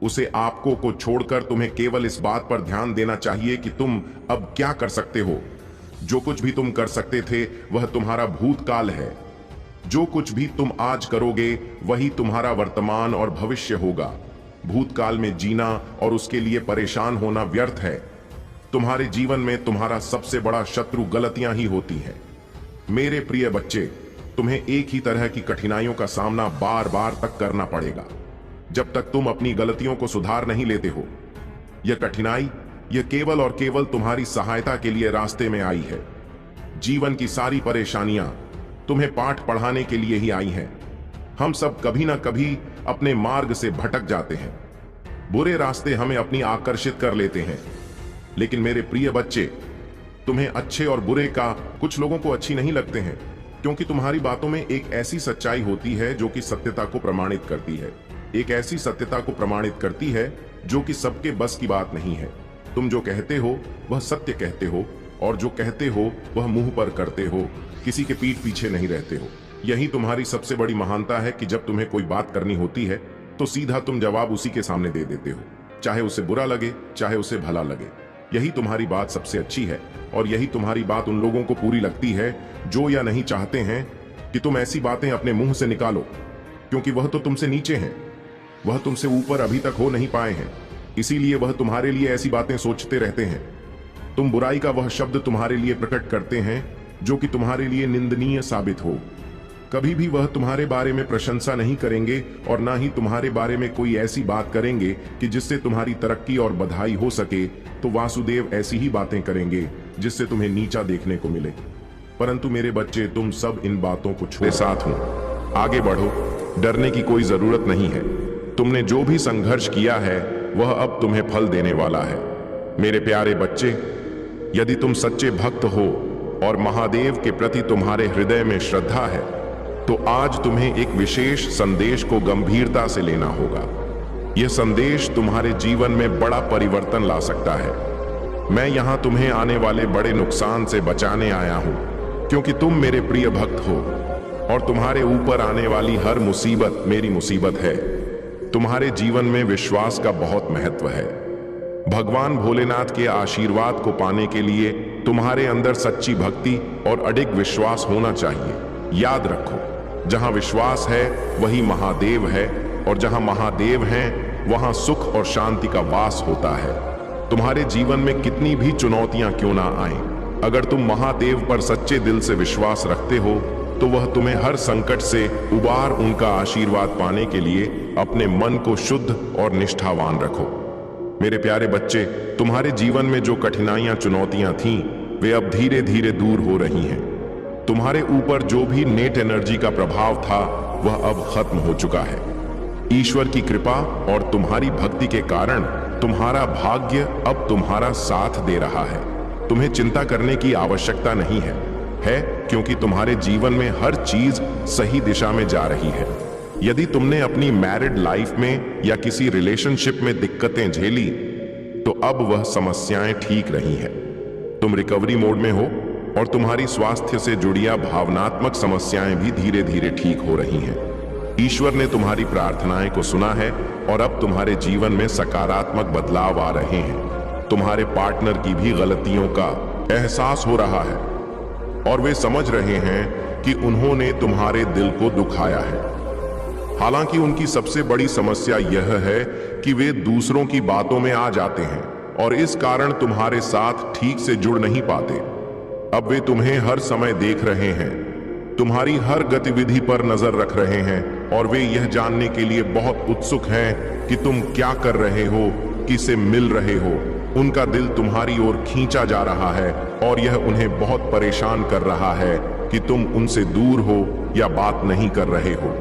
[SPEAKER 1] उसे आपको को छोड़कर तुम्हें केवल इस बात पर ध्यान देना चाहिए कि तुम अब क्या कर सकते हो। जो कुछ भी तुम कर सकते थे वह तुम्हारा भूतकाल है। जो कुछ भी तुम आज करोगे वही तुम्हारा वर्तमान और भविष्य होगा। भूतकाल में जीना और उसके लिए परेशान होना व्यर्थ है। तुम्हारे जीवन में तुम्हारा सबसे बड़ा शत्रु गलतियां ही होती हैं। मेरे प्रिय बच्चे, तुम्हें एक ही तरह की कठिनाइयों का सामना बार बार तक करना पड़ेगा जब तक तुम अपनी गलतियों को सुधार नहीं लेते हो। यह कठिनाई, यह केवल और केवल तुम्हारी सहायता के लिए रास्ते में आई है। जीवन की सारी परेशानियां तुम्हें पाठ पढ़ाने के लिए ही आई हैं। हम सब कभी ना कभी अपने मार्ग से भटक जाते हैं। बुरे रास्ते हमें अपनी आकर्षित कर लेते हैं। लेकिन मेरे प्रिय बच्चे, तुम्हें अच्छे और बुरे का कुछ लोगों को अच्छी नहीं लगते हैं, क्योंकि तुम्हारी बातों में एक ऐसी सच्चाई होती है जो कि सत्यता को प्रमाणित करती है। एक ऐसी सत्यता को प्रमाणित करती है जो कि सबके बस की बात नहीं है। तुम जो कहते हो वह सत्य कहते हो और जो कहते हो वह मुंह पर करते हो, किसी के पीठ पीछे नहीं रहते हो। यही तुम्हारी सबसे बड़ी महानता है कि जब तुम्हें कोई बात करनी होती है तो सीधा तुम जवाब उसी के सामने दे देते हो, चाहे उसे बुरा लगे चाहे उसे भला लगे। यही तुम्हारी बात सबसे अच्छी है और यही तुम्हारी बात उन लोगों को पूरी लगती है जो या नहीं चाहते हैं कि तुम ऐसी बातें अपने मुंह से निकालो, क्योंकि वह तो तुमसे नीचे हैं, वह तुमसे ऊपर अभी तक हो नहीं पाए हैं। इसीलिए वह तुम्हारे लिए ऐसी बातें सोचते रहते हैं। तुम बुराई का वह शब्द तुम्हारे लिए प्रकट करते हैं जो कि तुम्हारे लिए निंदनीय साबित हो। कभी भी वह तुम्हारे बारे में प्रशंसा नहीं करेंगे और ना ही तुम्हारे बारे में कोई ऐसी बात करेंगे कि जिससे तुम्हारी तरक्की और बधाई हो सके। तो वासुदेव ऐसी ही बातें करेंगे जिससे तुम्हें नीचा देखने को मिले। परंतु मेरे बच्चे, तुम सब इन बातों को छोड़े साथ हो, आगे बढ़ो। डरने की कोई जरूरत नहीं है। तुमने जो भी संघर्ष किया है वह अब तुम्हें फल देने वाला है। मेरे प्यारे बच्चे, यदि तुम सच्चे भक्त हो और महादेव के प्रति तुम्हारे हृदय में श्रद्धा है, तो आज तुम्हें एक विशेष संदेश को गंभीरता से लेना होगा। यह संदेश तुम्हारे जीवन में बड़ा परिवर्तन ला सकता है। मैं यहां तुम्हें आने वाले बड़े नुकसान से बचाने आया हूं, क्योंकि तुम मेरे प्रिय भक्त हो और तुम्हारे ऊपर आने वाली हर मुसीबत मेरी मुसीबत है। तुम्हारे जीवन में विश्वास का बहुत महत्व है। भगवान भोलेनाथ के आशीर्वाद को पाने के लिए तुम्हारे अंदर सच्ची भक्ति और अडिग विश्वास होना चाहिए। याद रखो, जहां विश्वास है वही महादेव है, और जहां महादेव हैं वहां सुख और शांति का वास होता है। तुम्हारे जीवन में कितनी भी चुनौतियां क्यों ना आए, अगर तुम महादेव पर सच्चे दिल से विश्वास रखते हो तो वह तुम्हें हर संकट से उबार उनका आशीर्वाद पाने के लिए अपने मन को शुद्ध और निष्ठावान रखो। मेरे प्यारे बच्चे, तुम्हारे जीवन में जो कठिनाइयां चुनौतियां थीं, वे अब धीरे धीरे दूर हो रही हैं। तुम्हारे ऊपर जो भी नेट एनर्जी का प्रभाव था वह अब खत्म हो चुका है। ईश्वर की कृपा और तुम्हारी भक्ति के कारण तुम्हारा भाग्य अब तुम्हारा साथ दे रहा है। तुम्हें चिंता करने की आवश्यकता नहीं है, क्योंकि तुम्हारे जीवन में हर चीज सही दिशा में जा रही है। यदि तुमने अपनी मैरिड लाइफ में या किसी रिलेशनशिप में दिक्कतें झेली, तो अब वह समस्याएं ठीक रही हैं। तुम रिकवरी मोड में हो और तुम्हारी स्वास्थ्य से जुड़िया भावनात्मक समस्याएं भी धीरे धीरे ठीक हो रही हैं। ईश्वर ने तुम्हारी प्रार्थनाएं को सुना है और अब तुम्हारे जीवन में सकारात्मक बदलाव आ रहे हैं। तुम्हारे पार्टनर की भी गलतियों का एहसास हो रहा है और वे समझ रहे हैं कि उन्होंने तुम्हारे दिल को दुखाया है। हालांकि उनकी सबसे बड़ी समस्या यह है कि वे दूसरों की बातों में आ जाते हैं और इस कारण तुम्हारे साथ ठीक से जुड़ नहीं पाते। अब वे तुम्हें हर समय देख रहे हैं, तुम्हारी हर गतिविधि पर नजर रख रहे हैं और वे यह जानने के लिए बहुत उत्सुक हैं कि तुम क्या कर रहे हो, किसे मिल रहे हो। उनका दिल तुम्हारी ओर खींचा जा रहा है और यह उन्हें बहुत परेशान कर रहा है कि तुम उनसे दूर हो या बात नहीं कर रहे हो।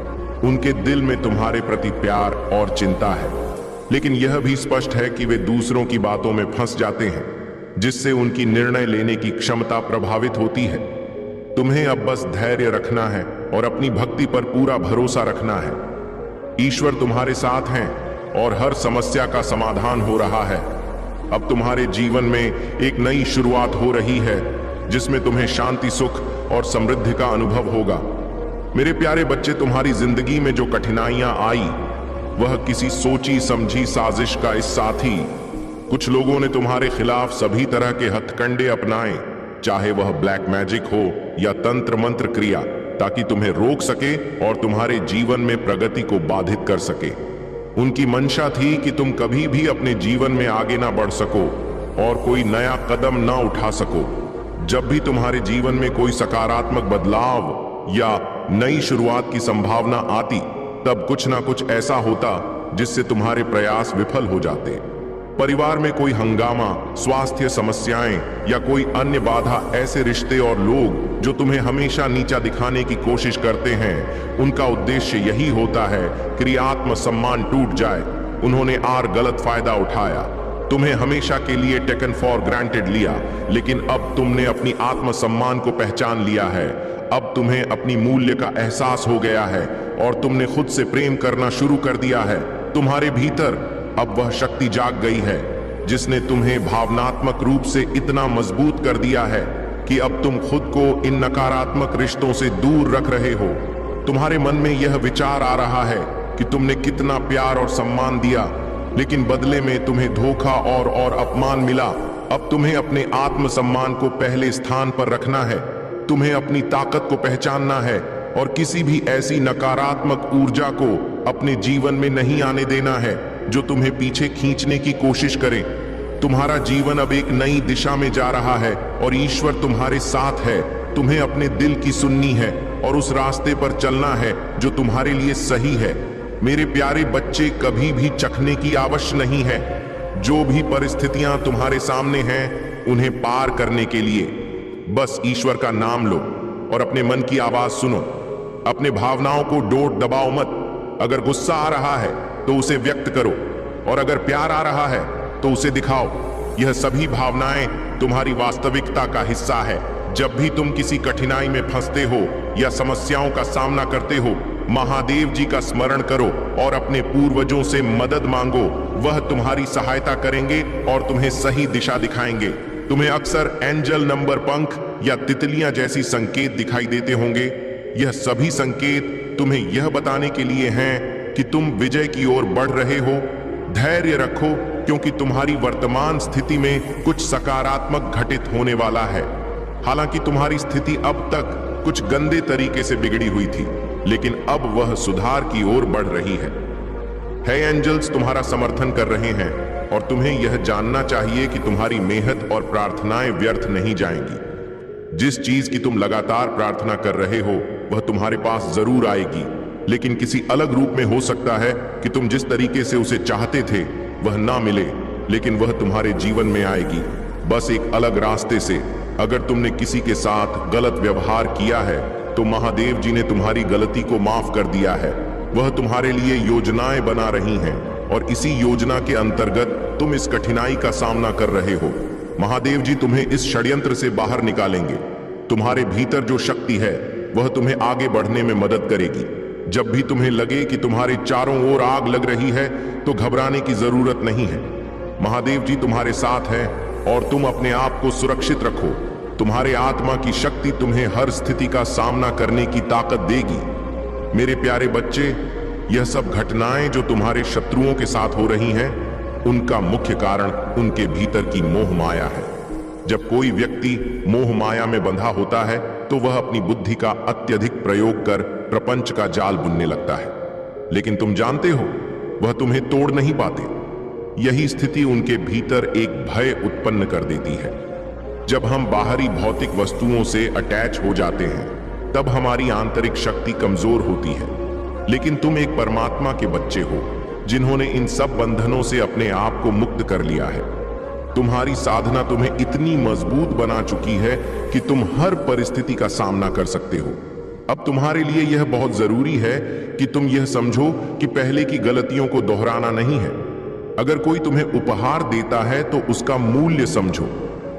[SPEAKER 1] उनके दिल में तुम्हारे प्रति प्यार और चिंता है, लेकिन यह भी स्पष्ट है कि वे दूसरों की बातों में फंस जाते हैं, जिससे उनकी निर्णय लेने की क्षमता प्रभावित होती है। तुम्हें अब बस धैर्य रखना है और अपनी भक्ति पर पूरा भरोसा रखना है। ईश्वर तुम्हारे साथ हैं और हर समस्या का समाधान हो रहा है। अब तुम्हारे जीवन में एक नई शुरुआत हो रही है, जिसमें तुम्हें शांति, सुख और समृद्धि का अनुभव होगा। मेरे प्यारे बच्चे, तुम्हारी जिंदगी में जो कठिनाइयां आई वह किसी सोची समझी साजिश का हिस्सा थी। कुछ लोगों ने तुम्हारे खिलाफ सभी तरह के हथकंडे अपनाए, चाहे वह ब्लैक मैजिक हो या तंत्र मंत्र क्रिया, ताकि तुम्हें रोक सके और तुम्हारे जीवन में प्रगति को बाधित कर सके। उनकी मंशा थी कि तुम कभी भी अपने जीवन में आगे ना बढ़ सको और कोई नया कदम ना उठा सको। जब भी तुम्हारे जीवन में कोई सकारात्मक बदलाव या नई शुरुआत की संभावना आती, तब कुछ ना कुछ ऐसा होता जिससे तुम्हारे प्रयास विफल हो जाते। परिवार में कोई हंगामा, स्वास्थ्य समस्याएं या कोई अन्य बाधा, ऐसे रिश्ते और लोग जो तुम्हें हमेशा नीचा दिखाने की कोशिश करते हैं, उनका उद्देश्य यही होता है कि आत्म सम्मान टूट जाए। उन्होंने गलत फायदा उठाया, तुम्हें हमेशा के लिए टेकन फॉर ग्रांटेड लिया, लेकिन अब तुमने अपनी आत्म सम्मान को पहचान लिया है। अब तुम्हें अपनी मूल्य का एहसास हो गया है और तुमने खुद से प्रेम करना शुरू कर दिया है। तुम्हारे भीतर अब वह शक्ति जाग गई है जिसने तुम्हें भावनात्मक रूप से इतना मजबूत कर दिया है कि अब तुम खुद को इन नकारात्मक रिश्तों से दूर रख रहे हो। तुम्हारे मन में यह विचार आ रहा है कि तुमने कितना प्यार और सम्मान दिया, लेकिन बदले में तुम्हें धोखा और अपमान मिला। अब तुम्हें अपने आत्म सम्मान को पहले स्थान पर रखना है। तुम्हें अपनी ताकत को पहचानना है और किसी भी ऐसी नकारात्मक ऊर्जा को अपने जीवन में नहीं आने देना है जो तुम्हें पीछे खींचने की कोशिश करे। तुम्हारा जीवन अब एक नई दिशा में जा रहा है और ईश्वर तुम्हारे साथ है। तुम्हें अपने दिल की सुननी है और उस रास्ते पर चलना है जो तुम्हारे लिए सही है। मेरे प्यारे बच्चे, कभी भी चखने की आवश्यक नहीं है। जो भी परिस्थितियां तुम्हारे सामने हैं, उन्हें पार करने के लिए बस ईश्वर का नाम लो और अपने मन की आवाज सुनो। अपने भावनाओं को डोट दबाओ मत। अगर गुस्सा आ रहा है तो उसे व्यक्त करो और अगर प्यार आ रहा है तो उसे दिखाओ। यह सभी भावनाएं तुम्हारी वास्तविकता का हिस्सा है। जब भी तुम किसी कठिनाई में फंसते हो या समस्याओं का सामना करते हो, महादेव जी का स्मरण करो और अपने पूर्वजों से मदद मांगो। वह तुम्हारी सहायता करेंगे और तुम्हें सही दिशा दिखाएंगे। तुम्हें अक्सर एंजल नंबर, पंख या तितलियां जैसी संकेत दिखाई देते होंगे। यह सभी संकेत तुम्हें यह बताने के लिए हैं कि तुम विजय की ओर बढ़ रहे हो। धैर्य रखो, क्योंकि तुम्हारी वर्तमान स्थिति में कुछ सकारात्मक घटित होने वाला है। हालांकि तुम्हारी स्थिति अब तक कुछ गंदे तरीके से बिगड़ी हुई थी, लेकिन अब वह सुधार की ओर बढ़ रही है। एंजल्स तुम्हारा समर्थन कर रहे हैं और तुम्हें यह जानना चाहिए कि तुम्हारी मेहनत और प्रार्थनाएं व्यर्थ नहीं जाएंगी। जिस चीज की तुम लगातार प्रार्थना कर रहे हो वह तुम्हारे पास जरूर आएगी, लेकिन किसी अलग रूप में हो सकता है कि तुम जिस तरीके से उसे चाहते थे वह ना मिले, लेकिन वह तुम्हारे जीवन में आएगी, बस एक अलग रास्ते से। अगर तुमने किसी के साथ गलत व्यवहार किया है तो महादेव जी ने तुम्हारी गलती को माफ कर दिया है। वह तुम्हारे लिए योजनाएं बना रही हैं और इसी योजना के अंतर्गत तुम इस कठिनाई का सामना कर रहे हो। महादेव जी तुम्हें इस षड्यंत्र से बाहर निकालेंगे। तुम्हारे भीतर जो शक्ति है वह तुम्हें आगे बढ़ने में मदद करेगी। जब भी तुम्हें लगे कि तुम्हारे चारों ओर आग लग रही है तो घबराने की जरूरत नहीं है। महादेव जी तुम्हारे साथ हैं और तुम अपने आप को सुरक्षित रखो। तुम्हारे आत्मा की शक्ति तुम्हें हर स्थिति का सामना करने की ताकत देगी। मेरे प्यारे बच्चे, यह सब घटनाएं जो तुम्हारे शत्रुओं के साथ हो रही हैं, उनका मुख्य कारण उनके भीतर की मोह माया है। जब कोई व्यक्ति मोह माया में बंधा होता है तो वह अपनी बुद्धि का अत्यधिक प्रयोग कर प्रपंच का जाल बुनने लगता है, लेकिन तुम जानते हो वह तुम्हें तोड़ नहीं पाते। यही स्थिति उनके भीतर एक भय उत्पन्न कर देती है। जब हम बाहरी भौतिक वस्तुओं से अटैच हो जाते हैं तब हमारी आंतरिक शक्ति कमजोर होती है, लेकिन तुम एक परमात्मा के बच्चे हो जिन्होंने इन सब बंधनों से अपने आप को मुक्त कर लिया है। तुम्हारी साधना तुम्हें इतनी मजबूत बना चुकी है कि तुम हर परिस्थिति का सामना कर सकते हो। अब तुम्हारे लिए यह बहुत जरूरी है कि तुम यह समझो कि पहले की गलतियों को दोहराना नहीं है। अगर कोई तुम्हें उपहार देता है तो उसका मूल्य समझो,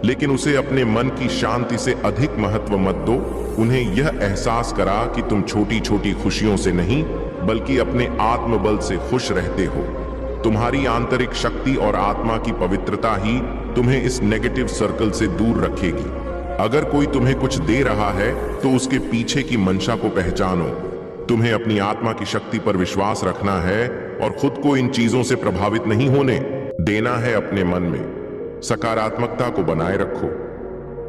[SPEAKER 1] लेकिन उसे अपने मन की शांति से अधिक महत्व मत दो। उन्हें यह एहसास करा कि तुम छोटी छोटी खुशियों से नहीं बल्कि अपने आत्मबल से खुश रहते हो। तुम्हारी आंतरिक शक्ति और आत्मा की पवित्रता ही तुम्हें इस नेगेटिव सर्कल से दूर रखेगी। अगर कोई तुम्हें कुछ दे रहा है तो उसके पीछे की मंशा को पहचानो। तुम्हें अपनी आत्मा की शक्ति पर विश्वास रखना है और खुद को इन चीजों से प्रभावित नहीं होने देना है। अपने मन में सकारात्मकता को बनाए रखो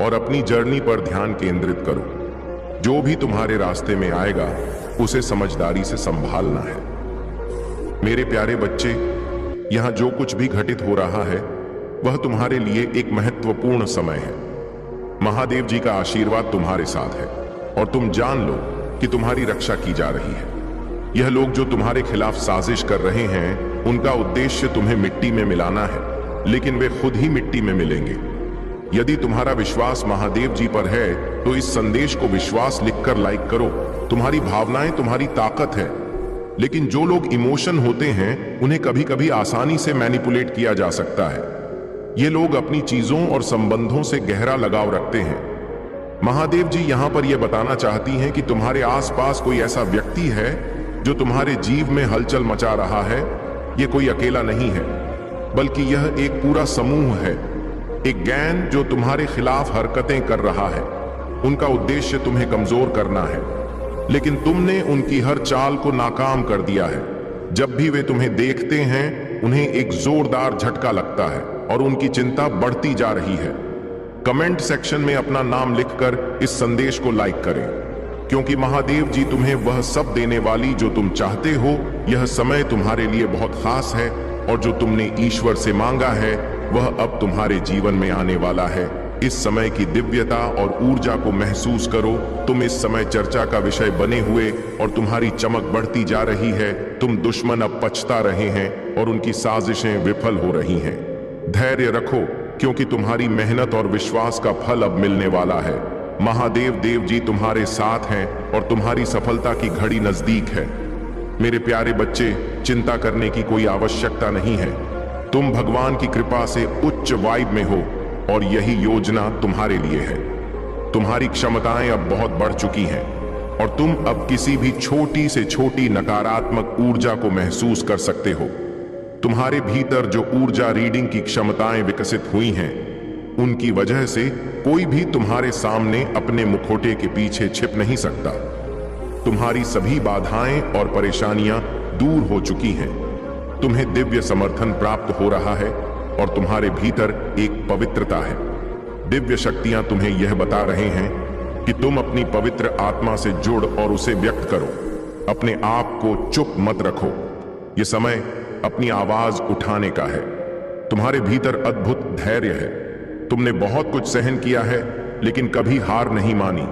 [SPEAKER 1] और अपनी जर्नी पर ध्यान केंद्रित करो। जो भी तुम्हारे रास्ते में आएगा उसे समझदारी से संभालना है। मेरे प्यारे बच्चे, यहां जो कुछ भी घटित हो रहा है वह तुम्हारे लिए एक महत्वपूर्ण समय है। महादेव जी का आशीर्वाद तुम्हारे साथ है और तुम जान लो कि तुम्हारी रक्षा की जा रही है। यह लोग जो तुम्हारे खिलाफ साजिश कर रहे हैं उनका उद्देश्य तुम्हें मिट्टी में मिलाना है, लेकिन वे खुद ही मिट्टी में मिलेंगे। यदि तुम्हारा विश्वास महादेव जी पर है तो इस संदेश को विश्वास लिखकर लाइक करो। तुम्हारी भावनाएं तुम्हारी ताकत है, लेकिन जो लोग इमोशन होते हैं उन्हें कभी कभी आसानी से मैनिपुलेट किया जा सकता है। ये लोग अपनी चीजों और संबंधों से गहरा लगाव रखते हैं। महादेव जी यहां पर यह बताना चाहती हैं कि तुम्हारे आसपास कोई ऐसा व्यक्ति है जो तुम्हारे जीव में हलचल मचा रहा है। यह कोई अकेला नहीं है, बल्कि यह एक पूरा समूह है, एक गैंग जो तुम्हारे खिलाफ हरकतें कर रहा है। उनका उद्देश्य तुम्हें कमजोर करना है, लेकिन तुमने उनकी हर चाल को नाकाम कर दिया है। जब भी वे तुम्हें देखते हैं उन्हें एक जोरदार झटका लगता है और उनकी चिंता बढ़ती जा रही है। कमेंट सेक्शन में अपना नाम लिखकर इस संदेश को लाइक करें, क्योंकि महादेव जी तुम्हें वह सब देने वाली जो तुम चाहते हो। यह समय तुम्हारे लिए बहुत खास है और जो तुमने ईश्वर से मांगा है वह अब तुम्हारे जीवन में आने वाला है। इस समय की दिव्यता और ऊर्जा को महसूस करो। तुम इस समय चर्चा का विषय बने हुए और तुम्हारी चमक बढ़ती जा रही है। तुम दुश्मन अब पछता रहे हैं और उनकी साजिशें विफल हो रही हैं। धैर्य रखो, क्योंकि तुम्हारी मेहनत और विश्वास का फल अब मिलने वाला है। महादेव देव जी तुम्हारे साथ हैं और तुम्हारी सफलता की घड़ी नजदीक है। मेरे प्यारे बच्चे, चिंता करने की कोई आवश्यकता नहीं है। तुम भगवान की कृपा से उच्च वाइब में हो और यही योजना तुम्हारे लिए है। तुम्हारी क्षमताएं अब बहुत बढ़ चुकी हैं और तुम अब किसी भी छोटी से छोटी नकारात्मक ऊर्जा को महसूस कर सकते हो। तुम्हारे भीतर जो ऊर्जा रीडिंग की क्षमताएं विकसित हुई हैं, उनकी वजह से कोई भी तुम्हारे सामने अपने मुखौटे के पीछे छिप नहीं सकता। तुम्हारी सभी बाधाएं और परेशानियां दूर हो चुकी हैं। तुम्हें दिव्य समर्थन प्राप्त हो रहा है और तुम्हारे भीतर एक पवित्रता है। दिव्य शक्तियां तुम्हें यह बता रहे हैं कि तुम अपनी पवित्र आत्मा से जुड़ और उसे व्यक्त करो। अपने आप को चुप मत रखो। यह समय अपनी आवाज उठाने का है। तुम्हारे भीतर अद्भुत धैर्य है। तुमने बहुत कुछ सहन किया है लेकिन कभी हार नहीं मानी।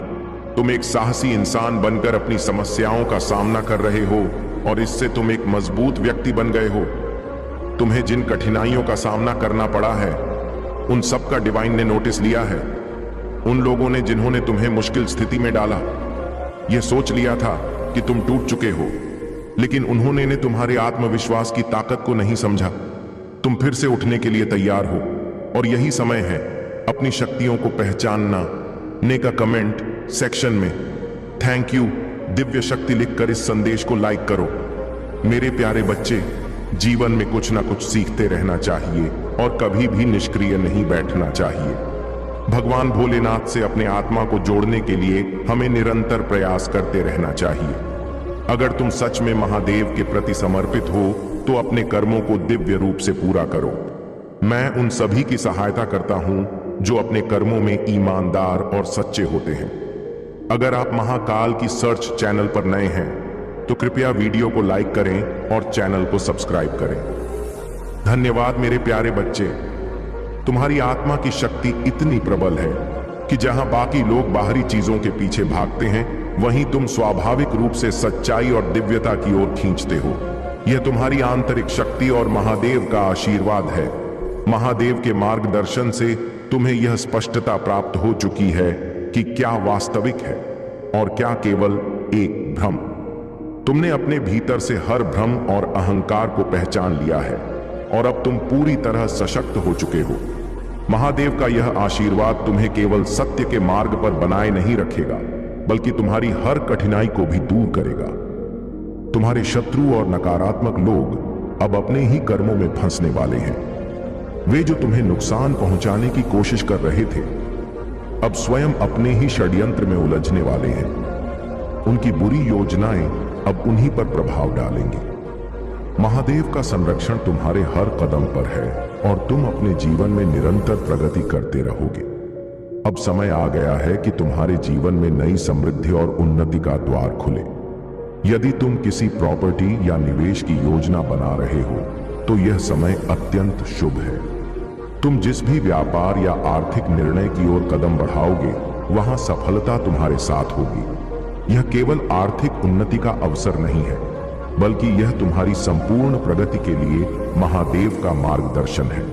[SPEAKER 1] तुम एक साहसी इंसान बनकर अपनी समस्याओं का सामना कर रहे हो और इससे तुम एक मजबूत व्यक्ति बन गए हो। तुम्हें जिन कठिनाइयों का सामना करना पड़ा है, उन सब का डिवाइन ने नोटिस लिया है। उन लोगों ने जिन्होंने तुम्हें मुश्किल स्थिति में डाला, यह सोच लिया था कि तुम टूट चुके हो, लेकिन उन्होंने तुम्हारे आत्मविश्वास की ताकत को नहीं समझा। तुम फिर से उठने के लिए तैयार हो और यही समय है अपनी शक्तियों को पहचानना। ने का कमेंट सेक्शन में थैंक यू दिव्य शक्ति लिखकर इस संदेश को लाइक करो। मेरे प्यारे बच्चे, जीवन में कुछ ना कुछ सीखते रहना चाहिए और कभी भी निष्क्रिय नहीं बैठना चाहिए। भगवान भोलेनाथ से अपने आत्मा को जोड़ने के लिए हमें निरंतर प्रयास करते रहना चाहिए। अगर तुम सच में महादेव के प्रति समर्पित हो तो अपने कर्मों को दिव्य रूप से पूरा करो। मैं उन सभी की सहायता करता हूं जो अपने कर्मों में ईमानदार और सच्चे होते हैं। अगर आप महाकाल की सर्च चैनल पर नए हैं तो कृपया वीडियो को लाइक करें और चैनल को सब्सक्राइब करें। धन्यवाद मेरे प्यारे बच्चे। तुम्हारी आत्मा की शक्ति इतनी प्रबल है कि जहां बाकी लोग बाहरी चीजों के पीछे भागते हैं, वहीं तुम स्वाभाविक रूप से सच्चाई और दिव्यता की ओर खींचते हो। यह तुम्हारी आंतरिक शक्ति और महादेव का आशीर्वाद है। महादेव के मार्गदर्शन से तुम्हें यह स्पष्टता प्राप्त हो चुकी है कि क्या वास्तविक है और क्या केवल एक भ्रम। तुमने अपने भीतर से हर भ्रम और अहंकार को पहचान लिया है और अब तुम पूरी तरह सशक्त हो चुके हो। महादेव का यह आशीर्वाद तुम्हें केवल सत्य के मार्ग पर बनाए नहीं रखेगा, बल्कि तुम्हारी हर कठिनाई को भी दूर करेगा। तुम्हारे शत्रु और नकारात्मक लोग अब अपने ही कर्मों में फंसने वाले हैं। वे जो तुम्हें नुकसान पहुंचाने की कोशिश कर रहे थे, अब स्वयं अपने ही षड्यंत्र में उलझने वाले हैं। उनकी बुरी योजनाएं अब उन्हीं पर प्रभाव डालेंगी। महादेव का संरक्षण तुम्हारे हर कदम पर है और तुम अपने जीवन में निरंतर प्रगति करते रहोगे। अब समय आ गया है कि तुम्हारे जीवन में नई समृद्धि और उन्नति का द्वार खुले। यदि तुम किसी प्रॉपर्टी या निवेश की योजना बना रहे हो तो यह समय अत्यंत शुभ है। तुम जिस भी व्यापार या आर्थिक निर्णय की ओर कदम बढ़ाओगे, वहां सफलता तुम्हारे साथ होगी। यह केवल आर्थिक उन्नति का अवसर नहीं है, बल्कि यह तुम्हारी संपूर्ण प्रगति के लिए महादेव का मार्गदर्शन है।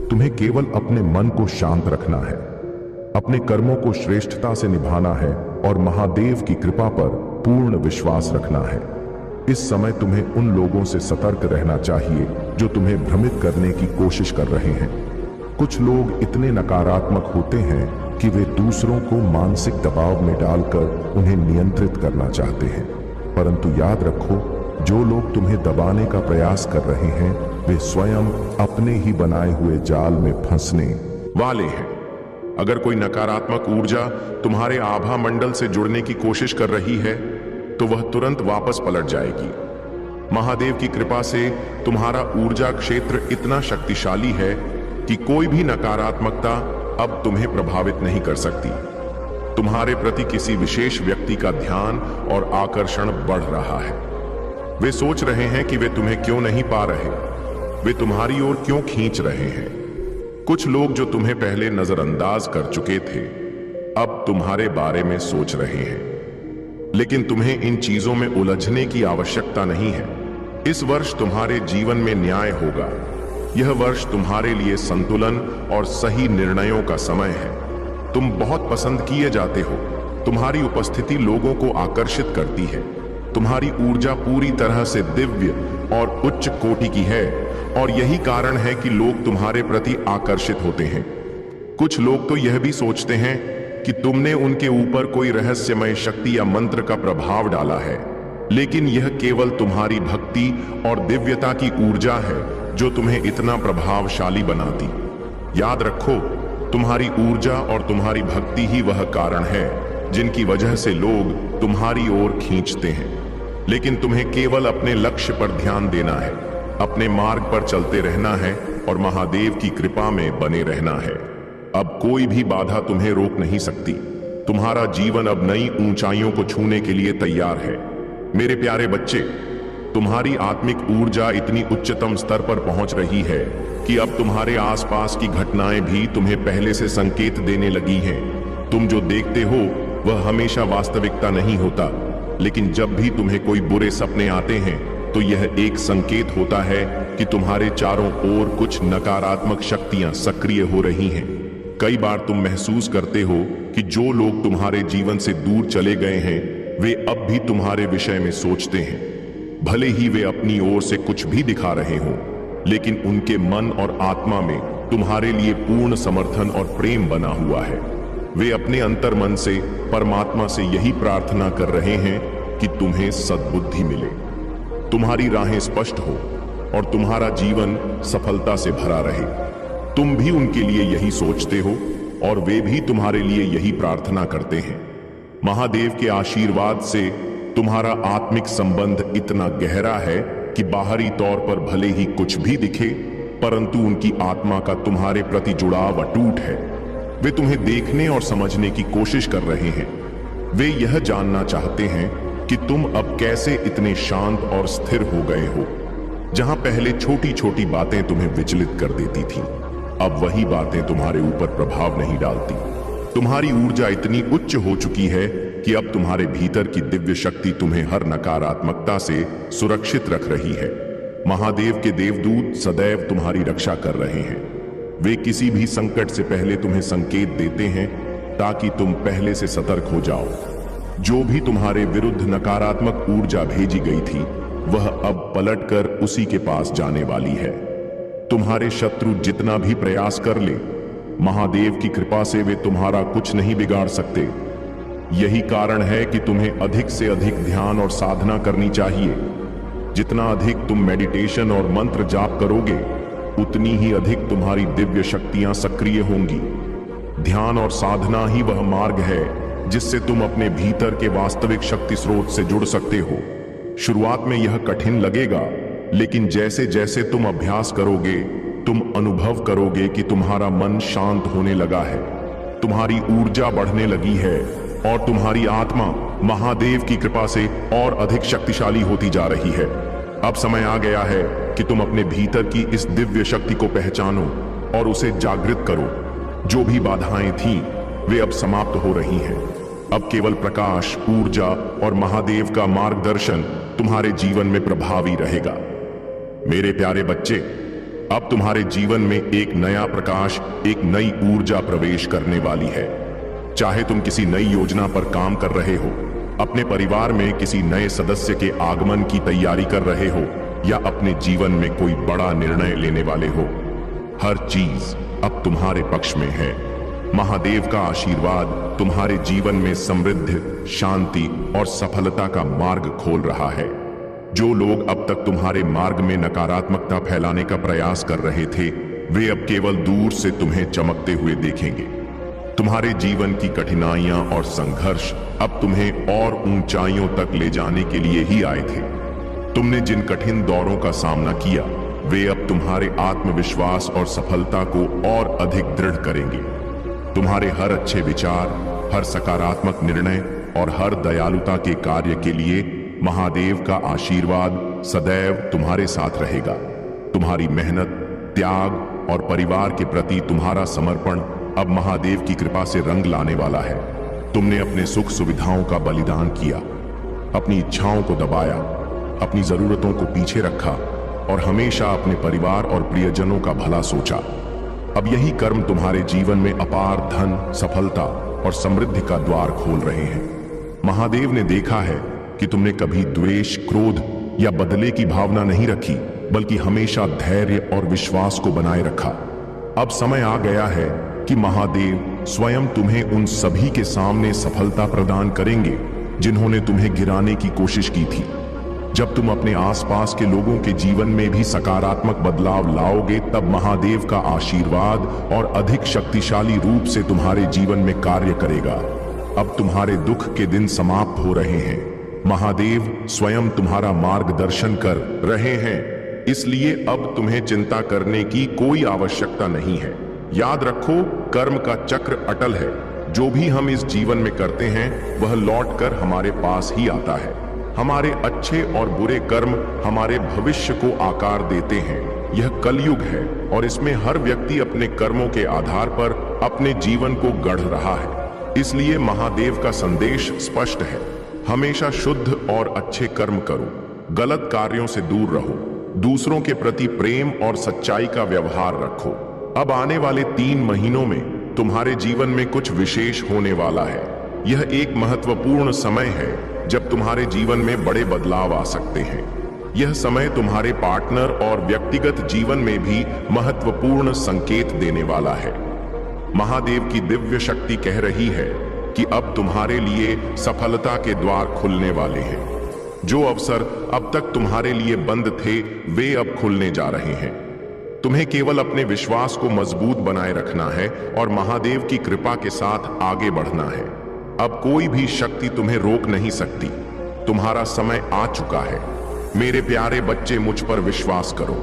[SPEAKER 1] तुम्हें केवल अपने मन को शांत रखना है, अपने कर्मों को श्रेष्ठता से निभाना है और महादेव की कृपा पर पूर्ण विश्वास रखना है। इस समय तुम्हें उन लोगों से सतर्क रहना चाहिए जो तुम्हें भ्रमित करने की कोशिश कर रहे हैं। कुछ लोग इतने नकारात्मक होते हैं कि वे दूसरों को मानसिक दबाव में डालकर उन्हें नियंत्रित करना चाहते हैं, परंतु याद रखो, जो लोग तुम्हें दबाने का प्रयास कर रहे हैं, वे स्वयं अपने ही बनाए हुए जाल में फंसने वाले हैं। अगर कोई नकारात्मक ऊर्जा तुम्हारे आभा मंडल से जुड़ने की कोशिश कर रही है, तो वह तुरंत वापस पलट जाएगी। महादेव की कृपा से तुम्हारा ऊर्जा क्षेत्र इतना शक्तिशाली है कि कोई भी नकारात्मकता अब तुम्हें प्रभावित नहीं कर सकती। तुम्हारे प्रति किसी विशेष व्यक्ति का ध्यान और आकर्षण बढ़ रहा है। वे सोच रहे हैं कि वे तुम्हें क्यों नहीं पा रहे, वे तुम्हारी ओर क्यों खींच रहे हैं। कुछ लोग जो तुम्हें पहले नजरअंदाज कर चुके थे, अब तुम्हारे बारे में सोच रहे हैं, लेकिन तुम्हें इन चीजों में उलझने की आवश्यकता नहीं है। इस वर्ष तुम्हारे जीवन में न्याय होगा। यह वर्ष तुम्हारे लिए संतुलन और सही निर्णयों का समय है। तुम बहुत पसंद किए जाते हो। तुम्हारी उपस्थिति लोगों को आकर्षित करती है। तुम्हारी ऊर्जा पूरी तरह से दिव्य और उच्च कोटि की है और यही कारण है कि लोग तुम्हारे प्रति आकर्षित होते हैं। कुछ लोग तो यह भी सोचते हैं कि तुमने उनके ऊपर कोई रहस्यमय शक्ति या मंत्र का प्रभाव डाला है, लेकिन यह केवल तुम्हारी भक्ति और दिव्यता की ऊर्जा है जो तुम्हें इतना प्रभावशाली बनाती। याद रखो, तुम्हारी ऊर्जा और तुम्हारी भक्ति ही वह कारण है जिनकी वजह से लोग तुम्हारी ओर खींचते हैं। लेकिन तुम्हें केवल अपने लक्ष्य पर ध्यान देना है, अपने मार्ग पर चलते रहना है और महादेव की कृपा में बने रहना है। अब कोई भी बाधा तुम्हें रोक नहीं सकती। तुम्हारा जीवन अब नई ऊंचाइयों को छूने के लिए तैयार है। मेरे प्यारे बच्चे, तुम्हारी आत्मिक ऊर्जा इतनी उच्चतम स्तर पर पहुंच रही है कि अब तुम्हारे आसपास की घटनाएं भी तुम्हें पहले से संकेत देने लगी हैं। तुम जो देखते हो वह हमेशा वास्तविकता नहीं होता, लेकिन जब भी तुम्हें कोई बुरे सपने आते हैं तो यह एक संकेत होता है कि तुम्हारे चारों ओर कुछ नकारात्मक शक्तियां सक्रिय हो रही हैं। कई बार तुम महसूस करते हो कि जो लोग तुम्हारे जीवन से दूर चले गए हैं वे अब भी तुम्हारे विषय में सोचते हैं। भले ही वे अपनी ओर से कुछ भी दिखा रहे हों, लेकिन उनके मन और आत्मा में तुम्हारे लिए पूर्ण समर्थन और प्रेम बना हुआ है। वे अपने अंतर्मन से परमात्मा से यही प्रार्थना कर रहे हैं कि तुम्हें सद्बुद्धि मिले, तुम्हारी राहें स्पष्ट हो और तुम्हारा जीवन सफलता से भरा रहे। तुम भी उनके लिए यही सोचते हो और वे भी तुम्हारे लिए यही प्रार्थना करते हैं। महादेव के आशीर्वाद से तुम्हारा आत्मिक संबंध इतना गहरा है कि बाहरी तौर पर भले ही कुछ भी दिखे, परंतु उनकी आत्मा का तुम्हारे प्रति जुड़ाव अटूट है। वे तुम्हें देखने और समझने की कोशिश कर रहे हैं। वे यह जानना चाहते हैं कि तुम अब कैसे इतने शांत और स्थिर हो गए हो। जहां पहले छोटी छोटी बातें तुम्हें विचलित कर देती थीं, अब वही बातें तुम्हारे ऊपर प्रभाव नहीं डालती। तुम्हारी ऊर्जा इतनी उच्च हो चुकी है कि अब तुम्हारे भीतर की दिव्य शक्ति तुम्हें हर नकारात्मकता से सुरक्षित रख रही है। महादेव के देवदूत सदैव तुम्हारी रक्षा कर रहे हैं। वे किसी भी संकट से पहले तुम्हें संकेत देते हैं ताकि तुम पहले से सतर्क हो जाओ। जो भी तुम्हारे विरुद्ध नकारात्मक ऊर्जा भेजी गई थी वह अब पलटकर उसी के पास जाने वाली है। तुम्हारे शत्रु जितना भी प्रयास कर ले, महादेव की कृपा से वे तुम्हारा कुछ नहीं बिगाड़ सकते। यही कारण है कि तुम्हें अधिक से अधिक ध्यान और साधना करनी चाहिए। जितना अधिक तुम मेडिटेशन और मंत्र जाप करोगे, उतनी ही अधिक तुम्हारी दिव्य शक्तियां सक्रिय होंगी। ध्यान और साधना ही वह मार्ग है जिससे तुम अपने भीतर के वास्तविक शक्ति स्रोत से जुड़ सकते हो। शुरुआत में यह कठिन लगेगा, लेकिन जैसे जैसे तुम अभ्यास करोगे, तुम अनुभव करोगे कि तुम्हारा मन शांत होने लगा है, तुम्हारी ऊर्जा बढ़ने लगी है और तुम्हारी आत्मा महादेव की कृपा से और अधिक शक्तिशाली होती जा रही है। अब समय आ गया है कि तुम अपने भीतर की इस दिव्य शक्ति को पहचानो और उसे जागृत करो। जो भी बाधाएं थीं, वे अब समाप्त हो रही हैं। अब केवल प्रकाश, ऊर्जा और महादेव का मार्गदर्शन तुम्हारे जीवन में प्रभावी रहेगा। मेरे प्यारे बच्चे, अब तुम्हारे जीवन में एक नया प्रकाश, एक नई ऊर्जा प्रवेश करने वाली है। चाहे तुम किसी नई योजना पर काम कर रहे हो, अपने परिवार में किसी नए सदस्य के आगमन की तैयारी कर रहे हो या अपने जीवन में कोई बड़ा निर्णय लेने वाले हो, हर चीज अब तुम्हारे पक्ष में है। महादेव का आशीर्वाद तुम्हारे जीवन में समृद्धि, शांति और सफलता का मार्ग खोल रहा है। जो लोग अब तक तुम्हारे मार्ग में नकारात्मकता फैलाने का प्रयास कर रहे थे, वे अब केवल दूर से तुम्हें चमकते हुए देखेंगे। तुम्हारे जीवन की कठिनाइयां और संघर्ष अब तुम्हें और ऊंचाइयों तक ले जाने के लिए ही आए थे। तुमने जिन कठिन दौरों का सामना किया, वे अब तुम्हारे आत्मविश्वास और सफलता को और अधिक दृढ़ करेंगे। तुम्हारे हर अच्छे विचार, हर सकारात्मक निर्णय और हर दयालुता के कार्य के लिए महादेव का आशीर्वाद सदैव तुम्हारे साथ रहेगा। तुम्हारी मेहनत, त्याग और परिवार के प्रति तुम्हारा समर्पण अब महादेव की कृपा से रंग लाने वाला है। तुमने अपने सुख सुविधाओं का बलिदान किया, अपनी इच्छाओं को दबाया, अपनी जरूरतों को पीछे रखा और हमेशा अपने परिवार और प्रियजनों का भला सोचा। अब यही कर्म तुम्हारे जीवन में अपार धन, सफलता और समृद्धि का द्वार खोल रहे हैं। महादेव ने देखा है कि तुमने कभी द्वेष, क्रोध या बदले की भावना नहीं रखी, बल्कि हमेशा धैर्य और विश्वास को बनाए रखा। अब समय आ गया है कि महादेव स्वयं तुम्हें उन सभी के सामने सफलता प्रदान करेंगे जिन्होंने तुम्हें गिराने की कोशिश की थी। जब तुम अपने आसपास के लोगों के जीवन में भी सकारात्मक बदलाव लाओगे, तब महादेव का आशीर्वाद और अधिक शक्तिशाली रूप से तुम्हारे जीवन में कार्य करेगा। अब तुम्हारे दुख के दिन समाप्त हो रहे हैं। महादेव स्वयं तुम्हारा मार्गदर्शन कर रहे हैं, इसलिए अब तुम्हें चिंता करने की कोई आवश्यकता नहीं है। याद रखो, कर्म का चक्र अटल है। जो भी हम इस जीवन में करते हैं वह लौटकर हमारे पास ही आता है। हमारे अच्छे और बुरे कर्म हमारे भविष्य को आकार देते हैं। यह कलयुग है और इसमें हर व्यक्ति अपने कर्मों के आधार पर अपने जीवन को गढ़ रहा है। इसलिए महादेव का संदेश स्पष्ट है, हमेशा शुद्ध और अच्छे कर्म करो, गलत कार्यों से दूर रहो, दूसरों के प्रति प्रेम और सच्चाई का व्यवहार रखो। अब आने वाले 3 महीनों में तुम्हारे जीवन में कुछ विशेष होने वाला है। यह एक महत्वपूर्ण समय है जब तुम्हारे जीवन में बड़े बदलाव आ सकते हैं। यह समय तुम्हारे पार्टनर और व्यक्तिगत जीवन में भी महत्वपूर्ण संकेत देने वाला है। महादेव की दिव्य शक्ति कह रही है कि अब तुम्हारे लिए सफलता के द्वार खुलने वाले हैं। जो अवसर अब तक तुम्हारे लिए बंद थे, वे अब खुलने जा रहे हैं। तुम्हें केवल अपने विश्वास को मजबूत बनाए रखना है और महादेव की कृपा के साथ आगे बढ़ना है। अब कोई भी शक्ति तुम्हें रोक नहीं सकती। तुम्हारा समय आ चुका है। मेरे प्यारे बच्चे, मुझ पर विश्वास करो,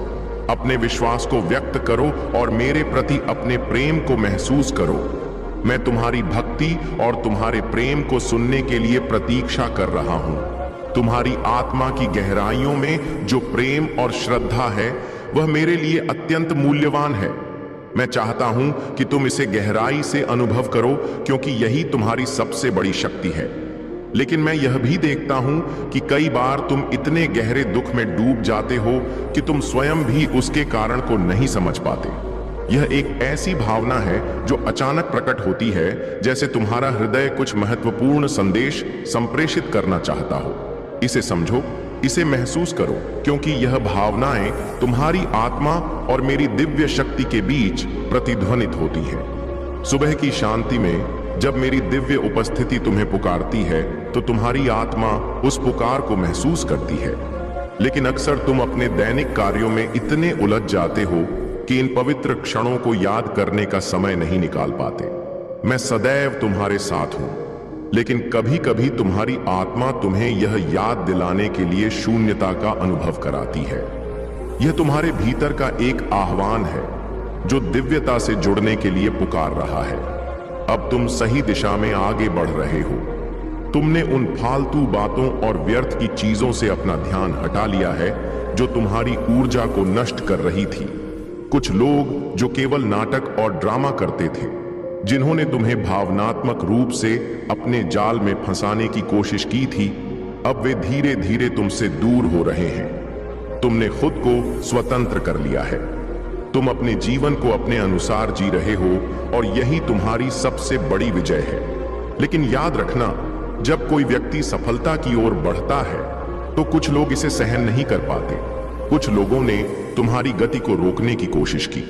[SPEAKER 1] अपने विश्वास को व्यक्त करो और मेरे प्रति अपने प्रेम को महसूस करो। मैं तुम्हारी भक्ति और तुम्हारे प्रेम को सुनने के लिए प्रतीक्षा कर रहा हूं। तुम्हारी आत्मा की गहराइयों में जो प्रेम और श्रद्धा है, वह मेरे लिए अत्यंत मूल्यवान है। मैं चाहता हूं कि तुम इसे गहराई से अनुभव करो, क्योंकि यही तुम्हारी सबसे बड़ी शक्ति है। लेकिन मैं यह भी देखता हूं कि कई बार तुम इतने गहरे दुख में डूब जाते हो कि तुम स्वयं भी उसके कारण को नहीं समझ पाते। यह एक ऐसी भावना है जो अचानक प्रकट होती है, जैसे तुम्हारा हृदय कुछ महत्वपूर्ण संदेश संप्रेषित करना चाहता हो। इसे समझो, इसे महसूस करो, क्योंकि यह भावनाएं तुम्हारी आत्मा और मेरी दिव्य शक्ति के बीच प्रतिध्वनित होती हैं। सुबह की शांति में जब मेरी दिव्य उपस्थिति तुम्हें पुकारती है, तो तुम्हारी आत्मा उस पुकार को महसूस करती है। लेकिन अक्सर तुम अपने दैनिक कार्यों में इतने उलझ जाते हो कि इन पवित्र क्षणों को याद करने का समय नहीं निकाल पाते। मैं सदैव तुम्हारे साथ हूं, लेकिन कभी कभी तुम्हारी आत्मा तुम्हें यह याद दिलाने के लिए शून्यता का अनुभव कराती है। यह तुम्हारे भीतर का एक आह्वान है जो दिव्यता से जुड़ने के लिए पुकार रहा है। अब तुम सही दिशा में आगे बढ़ रहे हो। तुमने उन फालतू बातों और व्यर्थ की चीजों से अपना ध्यान हटा लिया है जो तुम्हारी ऊर्जा को नष्ट कर रही थी। कुछ लोग जो केवल नाटक और ड्रामा करते थे, जिन्होंने तुम्हें भावनात्मक रूप से अपने जाल में फंसाने की कोशिश की थी, अब वे धीरे धीरे तुमसे दूर हो रहे हैं। तुमने खुद को स्वतंत्र कर लिया है। तुम अपने जीवन को अपने अनुसार जी रहे हो और यही तुम्हारी सबसे बड़ी विजय है। लेकिन याद रखना, जब कोई व्यक्ति सफलता की ओर बढ़ता है तो कुछ लोग इसे सहन नहीं कर पाते। कुछ लोगों ने तुम्हारी गति को रोकने की कोशिश की,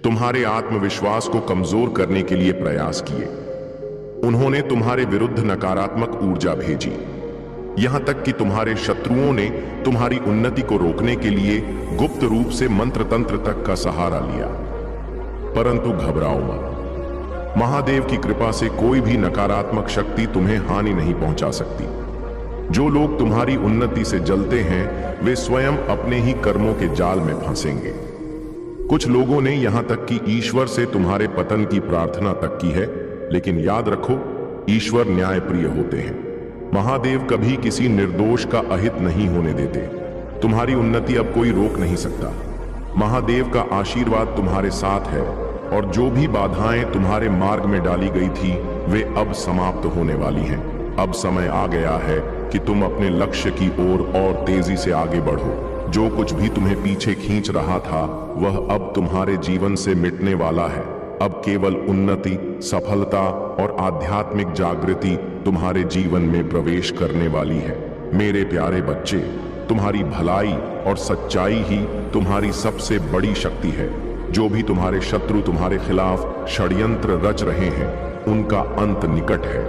[SPEAKER 1] तुम्हारे आत्मविश्वास को कमजोर करने के लिए प्रयास किए। उन्होंने तुम्हारे विरुद्ध नकारात्मक ऊर्जा भेजी, यहां तक कि तुम्हारे शत्रुओं ने तुम्हारी उन्नति को रोकने के लिए गुप्त रूप से मंत्र तंत्र तक का सहारा लिया। परंतु घबराओ मत, महादेव की कृपा से कोई भी नकारात्मक शक्ति तुम्हें हानि नहीं पहुंचा सकती। जो लोग तुम्हारी उन्नति से जलते हैं, वे स्वयं अपने ही कर्मों के जाल में फंसेंगे। कुछ लोगों ने यहां तक कि ईश्वर से तुम्हारे पतन की प्रार्थना तक की है, लेकिन याद रखो, ईश्वर न्यायप्रिय होते हैं। महादेव कभी किसी निर्दोष का अहित नहीं होने देते। तुम्हारी उन्नति अब कोई रोक नहीं सकता। महादेव का आशीर्वाद तुम्हारे साथ है और जो भी बाधाएं तुम्हारे मार्ग में डाली गई थी, वे अब समाप्त होने वाली हैं। अब समय आ गया है कि तुम अपने लक्ष्य की ओर और तेजी से आगे बढ़ो। जो कुछ भी तुम्हें पीछे खींच रहा था, वह अब तुम्हारे जीवन से मिटने वाला है। अब केवल उन्नति, सफलता और आध्यात्मिक जागृति तुम्हारे जीवन में प्रवेश करने वाली है। मेरे प्यारे बच्चे, तुम्हारी भलाई और सच्चाई ही तुम्हारी सबसे बड़ी शक्ति है। जो भी तुम्हारे शत्रु तुम्हारे खिलाफ षड्यंत्र रच रहे हैं, उनका अंत निकट है।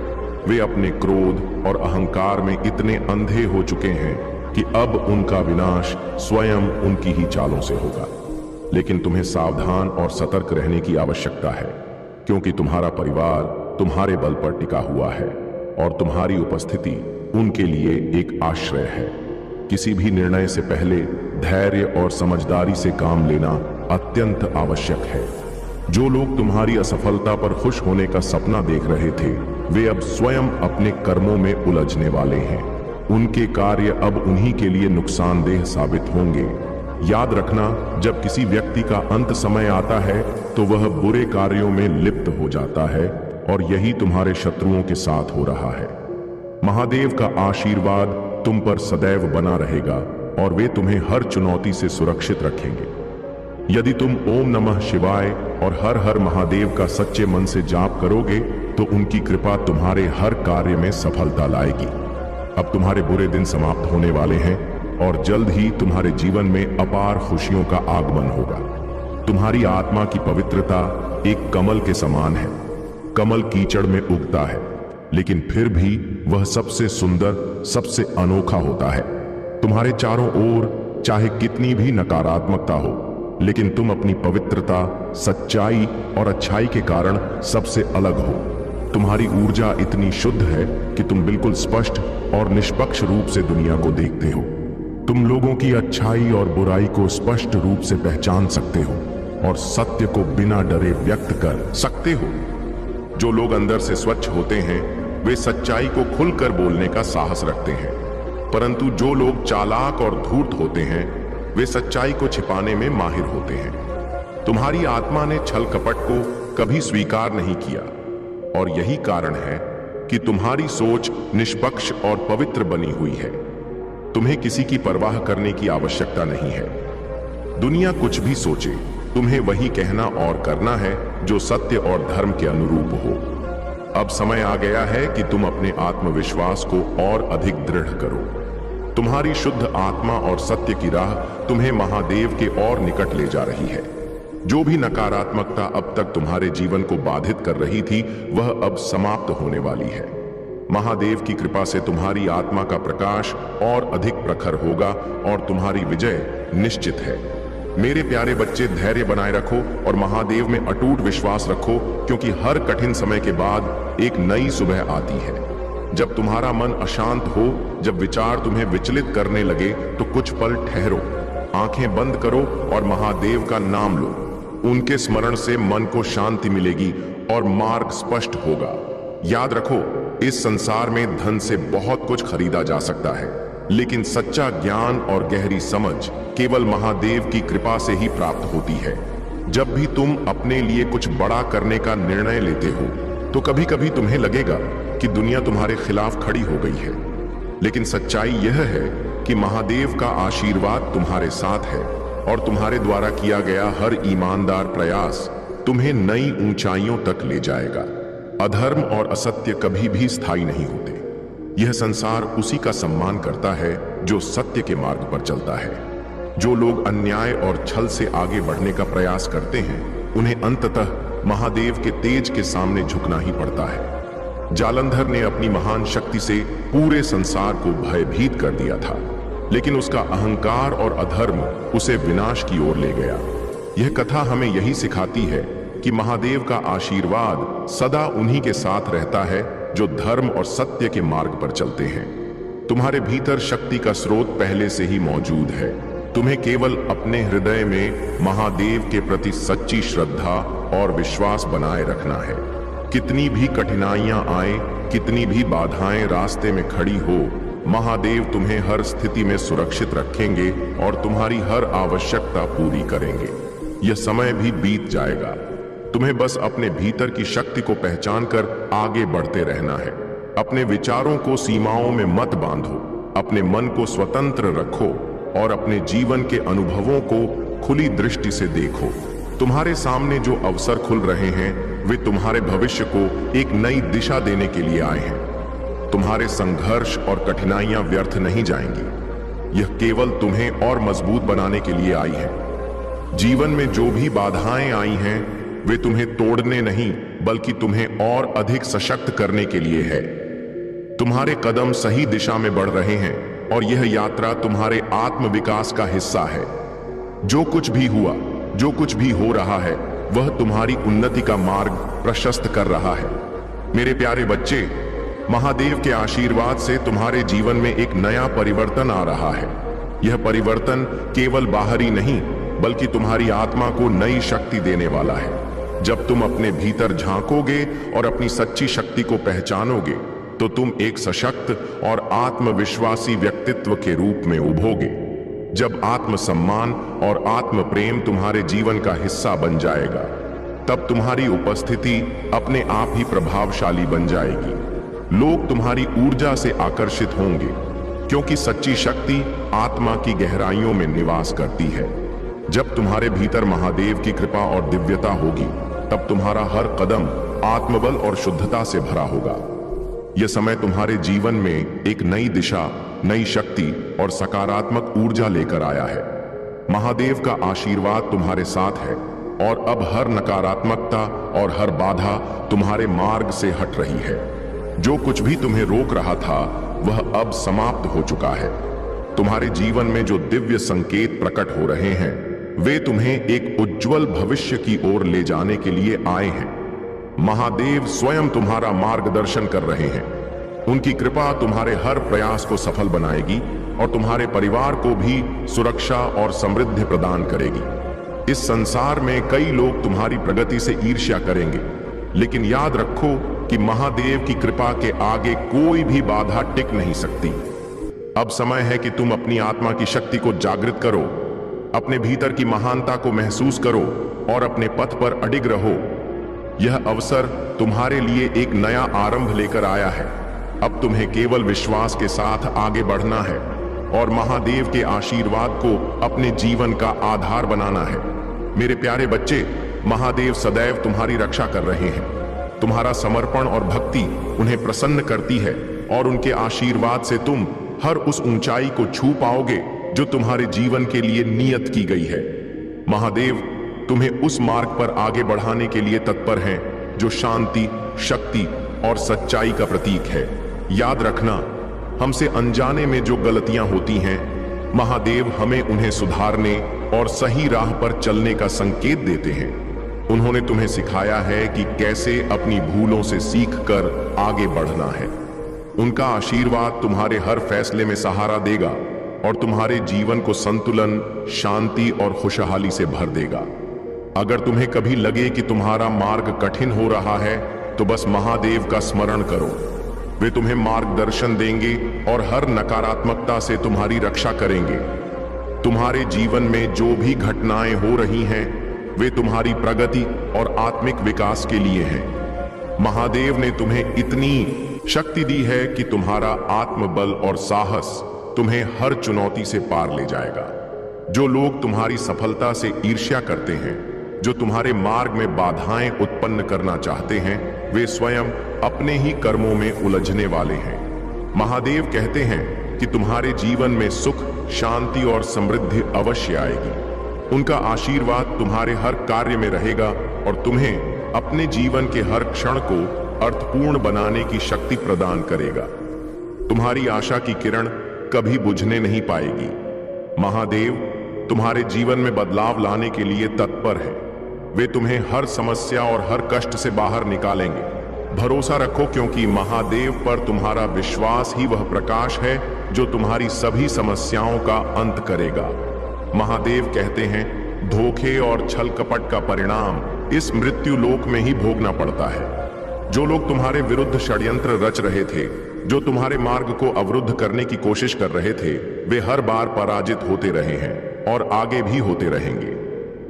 [SPEAKER 1] वे अपने क्रोध और अहंकार में इतने अंधे हो चुके हैं कि अब उनका विनाश स्वयं उनकी ही चालों से होगा। लेकिन तुम्हें सावधान और सतर्क रहने की आवश्यकता है, क्योंकि तुम्हारा परिवार तुम्हारे बल पर टिका हुआ है और तुम्हारी उपस्थिति उनके लिए एक आश्रय है। किसी भी निर्णय से पहले धैर्य और समझदारी से काम लेना अत्यंत आवश्यक है। जो लोग तुम्हारी असफलता पर खुश होने का सपना देख रहे थे, वे अब स्वयं अपने कर्मों में उलझने वाले हैं। उनके कार्य अब उन्हीं के लिए नुकसानदेह साबित होंगे। याद रखना, जब किसी व्यक्ति का अंत समय आता है तो वह बुरे कार्यों में लिप्त हो जाता है, और यही तुम्हारे शत्रुओं के साथ हो रहा है। महादेव का आशीर्वाद तुम पर सदैव बना रहेगा और वे तुम्हें हर चुनौती से सुरक्षित रखेंगे। यदि तुम ओम नमः शिवाय और हर हर महादेव का सच्चे मन से जाप करोगे तो उनकी कृपा तुम्हारे हर कार्य में सफलता लाएगी। अब तुम्हारे बुरे दिन समाप्त होने वाले हैं और जल्द ही तुम्हारे जीवन में अपार खुशियों का आगमन होगा। तुम्हारी आत्मा की पवित्रता एक कमल के समान है। कमल कीचड़ में उगता है, लेकिन फिर भी वह सबसे सुंदर, सबसे अनोखा होता है। तुम्हारे चारों ओर चाहे कितनी भी नकारात्मकता हो, लेकिन तुम अपनी पवित्रता, सच्चाई और अच्छाई के कारण सबसे अलग हो। तुम्हारी ऊर्जा इतनी शुद्ध है कि तुम बिल्कुल स्पष्ट और निष्पक्ष रूप से दुनिया को देखते हो। तुम लोगों की अच्छाई और बुराई को स्पष्ट रूप से पहचान सकते हो और सत्य को बिना डरे व्यक्त कर सकते हो। जो लोग अंदर से स्वच्छ होते हैं, वे सच्चाई को खुलकर बोलने का साहस रखते हैं, परंतु जो लोग चालाक और धूर्त होते हैं, वे सच्चाई को छिपाने में माहिर होते हैं। तुम्हारी आत्मा ने छल कपट को कभी स्वीकार नहीं किया, और यही कारण है कि तुम्हारी सोच निष्पक्ष और पवित्र बनी हुई है। तुम्हें किसी की परवाह करने की आवश्यकता नहीं है। दुनिया कुछ भी सोचे, तुम्हें वही कहना और करना है जो सत्य और धर्म के अनुरूप हो। अब समय आ गया है कि तुम अपने आत्मविश्वास को और अधिक दृढ़ करो। तुम्हारी शुद्ध आत्मा और सत्य की राह तुम्हें महादेव के और निकट ले जा रही है। जो भी नकारात्मकता अब तक तुम्हारे जीवन को बाधित कर रही थी, वह अब समाप्त होने वाली है। महादेव की कृपा से तुम्हारी आत्मा का प्रकाश और अधिक प्रखर होगा और तुम्हारी विजय निश्चित है। मेरे प्यारे बच्चे, धैर्य बनाए रखो और महादेव में अटूट विश्वास रखो, क्योंकि हर कठिन समय के बाद एक नई सुबह आती है। जब तुम्हारा मन अशांत हो, जब विचार तुम्हें विचलित करने लगे, तो कुछ पल ठहरो, आंखें बंद करो और महादेव का नाम लो। उनके स्मरण से मन को शांति मिलेगी और मार्ग स्पष्ट होगा। याद रखो, इस संसार में धन से बहुत कुछ खरीदा जा सकता है, लेकिन सच्चा ज्ञान और गहरी समझ केवल महादेव की कृपा से ही प्राप्त होती है। जब भी तुम अपने लिए कुछ बड़ा करने का निर्णय लेते हो, तो कभी कभी तुम्हें लगेगा कि दुनिया तुम्हारे खिलाफ खड़ी हो गई है, लेकिन सच्चाई यह है कि महादेव का आशीर्वाद तुम्हारे साथ है और तुम्हारे द्वारा किया गया हर ईमानदार प्रयास तुम्हें नई ऊंचाइयों तक ले जाएगा। अधर्म और असत्य कभी भी स्थायी नहीं होते। यह संसार उसी का सम्मान करता है जो सत्य के मार्ग पर चलता है। जो लोग अन्याय और छल से आगे बढ़ने का प्रयास करते हैं, उन्हें अंततः महादेव के तेज के सामने झुकना ही पड़ता है। जालंधर ने अपनी महान शक्ति से पूरे संसार को भयभीत कर दिया था, लेकिन उसका अहंकार और अधर्म उसे विनाश की ओर ले गया। यह कथा हमें यही सिखाती है कि महादेव का आशीर्वाद सदा उन्हीं के साथ रहता है जो धर्म और सत्य के मार्ग पर चलते हैं। तुम्हारे भीतर शक्ति का स्रोत पहले से ही मौजूद है। तुम्हें केवल अपने हृदय में महादेव के प्रति सच्ची श्रद्धा और विश्वास बनाए रखना है। कितनी भी कठिनाइयां आए, कितनी भी बाधाएं रास्ते में खड़ी हो, महादेव तुम्हें हर स्थिति में सुरक्षित रखेंगे और तुम्हारी हर आवश्यकता पूरी करेंगे। यह समय भी बीत जाएगा। तुम्हें बस अपने भीतर की शक्ति को पहचान कर आगे बढ़ते रहना है। अपने विचारों को सीमाओं में मत बांधो, अपने मन को स्वतंत्र रखो और अपने जीवन के अनुभवों को खुली दृष्टि से देखो। तुम्हारे सामने जो अवसर खुल रहे हैं, वे तुम्हारे भविष्य को एक नई दिशा देने के लिए आए हैं। तुम्हारे संघर्ष और कठिनाइयां व्यर्थ नहीं जाएंगी। यह केवल तुम्हें और मजबूत बनाने के लिए आई है। जीवन में जो भी बाधाएं आई हैं, वे तुम्हें तोड़ने नहीं बल्कि तुम्हें और अधिक सशक्त करने के लिए है। तुम्हारे कदम सही दिशा में बढ़ रहे हैं और यह यात्रा तुम्हारे आत्म विकास का हिस्सा है। जो कुछ भी हुआ, जो कुछ भी हो रहा है, वह तुम्हारी उन्नति का मार्ग प्रशस्त कर रहा है। मेरे प्यारे बच्चे, महादेव के आशीर्वाद से तुम्हारे जीवन में एक नया परिवर्तन आ रहा है। यह परिवर्तन केवल बाहरी नहीं बल्कि तुम्हारी आत्मा को नई शक्ति देने वाला है। जब तुम अपने भीतर झांकोगे और अपनी सच्ची शक्ति को पहचानोगे तो तुम एक सशक्त और आत्मविश्वासी व्यक्तित्व के रूप में उभरोगे। जब आत्मसम्मान और आत्म प्रेम तुम्हारे जीवन का हिस्सा बन जाएगा, तब तुम्हारी उपस्थिति अपने आप ही प्रभावशाली बन जाएगी। लोग तुम्हारी ऊर्जा से आकर्षित होंगे क्योंकि सच्ची शक्ति आत्मा की गहराइयों में निवास करती है। जब तुम्हारे भीतर महादेव की कृपा और दिव्यता होगी, तब तुम्हारा हर कदम आत्मबल और शुद्धता से भरा होगा। यह समय तुम्हारे जीवन में एक नई दिशा, नई शक्ति और सकारात्मक ऊर्जा लेकर आया है। महादेव का आशीर्वाद तुम्हारे साथ है और अब हर नकारात्मकता और हर बाधा तुम्हारे मार्ग से हट रही है। जो कुछ भी तुम्हें रोक रहा था, वह अब समाप्त हो चुका है। तुम्हारे जीवन में जो दिव्य संकेत प्रकट हो रहे हैं, वे तुम्हें एक उज्जवल भविष्य की ओर ले जाने के लिए आए हैं। महादेव स्वयं तुम्हारा मार्गदर्शन कर रहे हैं। उनकी कृपा तुम्हारे हर प्रयास को सफल बनाएगी और तुम्हारे परिवार को भी सुरक्षा और समृद्धि प्रदान करेगी। इस संसार में कई लोग तुम्हारी प्रगति से ईर्ष्या करेंगे, लेकिन याद रखो कि महादेव की कृपा के आगे कोई भी बाधा टिक नहीं सकती। अब समय है कि तुम अपनी आत्मा की शक्ति को जागृत करो, अपने भीतर की महानता को महसूस करो और अपने पथ पर अडिग रहो। यह अवसर तुम्हारे लिए एक नया आरंभ लेकर आया है। अब तुम्हें केवल विश्वास के साथ आगे बढ़ना है और महादेव के आशीर्वाद को अपने जीवन का आधार बनाना है। मेरे प्यारे बच्चे, महादेव सदैव तुम्हारी रक्षा कर रहे हैं। तुम्हारा समर्पण और भक्ति उन्हें प्रसन्न करती है और उनके आशीर्वाद से तुम हर उस ऊंचाई को छू पाओगे जो तुम्हारे जीवन के लिए नियत की गई है। महादेव तुम्हें उस मार्ग पर आगे बढ़ाने के लिए तत्पर हैं जो शांति, शक्ति और सच्चाई का प्रतीक है। याद रखना, हमसे अनजाने में जो गलतियां होती हैं, महादेव हमें उन्हें सुधारने और सही राह पर चलने का संकेत देते हैं। उन्होंने तुम्हें सिखाया है कि कैसे अपनी भूलों से सीखकर आगे बढ़ना है। उनका आशीर्वाद तुम्हारे हर फैसले में सहारा देगा और तुम्हारे जीवन को संतुलन, शांति और खुशहाली से भर देगा। अगर तुम्हें कभी लगे कि तुम्हारा मार्ग कठिन हो रहा है, तो बस महादेव का स्मरण करो। वे तुम्हें मार्गदर्शन देंगे और हर नकारात्मकता से तुम्हारी रक्षा करेंगे। तुम्हारे जीवन में जो भी घटनाएं हो रही हैं, वे तुम्हारी प्रगति और आत्मिक विकास के लिए हैं। महादेव ने तुम्हें इतनी शक्ति दी है कि तुम्हारा आत्मबल और साहस तुम्हें हर चुनौती से पार ले जाएगा। जो लोग तुम्हारी सफलता से ईर्ष्या करते हैं, जो तुम्हारे मार्ग में बाधाएं उत्पन्न करना चाहते हैं, वे स्वयं अपने ही कर्मों में उलझने वाले हैं। महादेव कहते हैं कि तुम्हारे जीवन में सुख, शांति और समृद्धि अवश्य आएगी। उनका आशीर्वाद तुम्हारे हर कार्य में रहेगा और तुम्हें अपने जीवन के हर क्षण को अर्थपूर्ण बनाने की शक्ति प्रदान करेगा। तुम्हारी आशा की किरण कभी बुझने नहीं पाएगी। महादेव तुम्हारे जीवन में बदलाव लाने के लिए तत्पर है। वे तुम्हें हर समस्या और हर कष्ट से बाहर निकालेंगे। भरोसा रखो, क्योंकि महादेव पर तुम्हारा विश्वास ही वह प्रकाश है जो तुम्हारी सभी समस्याओं का अंत करेगा। महादेव कहते हैं, धोखे और छल कपट का परिणाम इस मृत्यु लोक में ही भोगना पड़ता है। जो लोग तुम्हारे विरुद्ध षड्यंत्र रच रहे थे, जो तुम्हारे मार्ग को अवरुद्ध करने की कोशिश कर रहे थे, वे हर बार पराजित होते रहे हैं और आगे भी होते रहेंगे।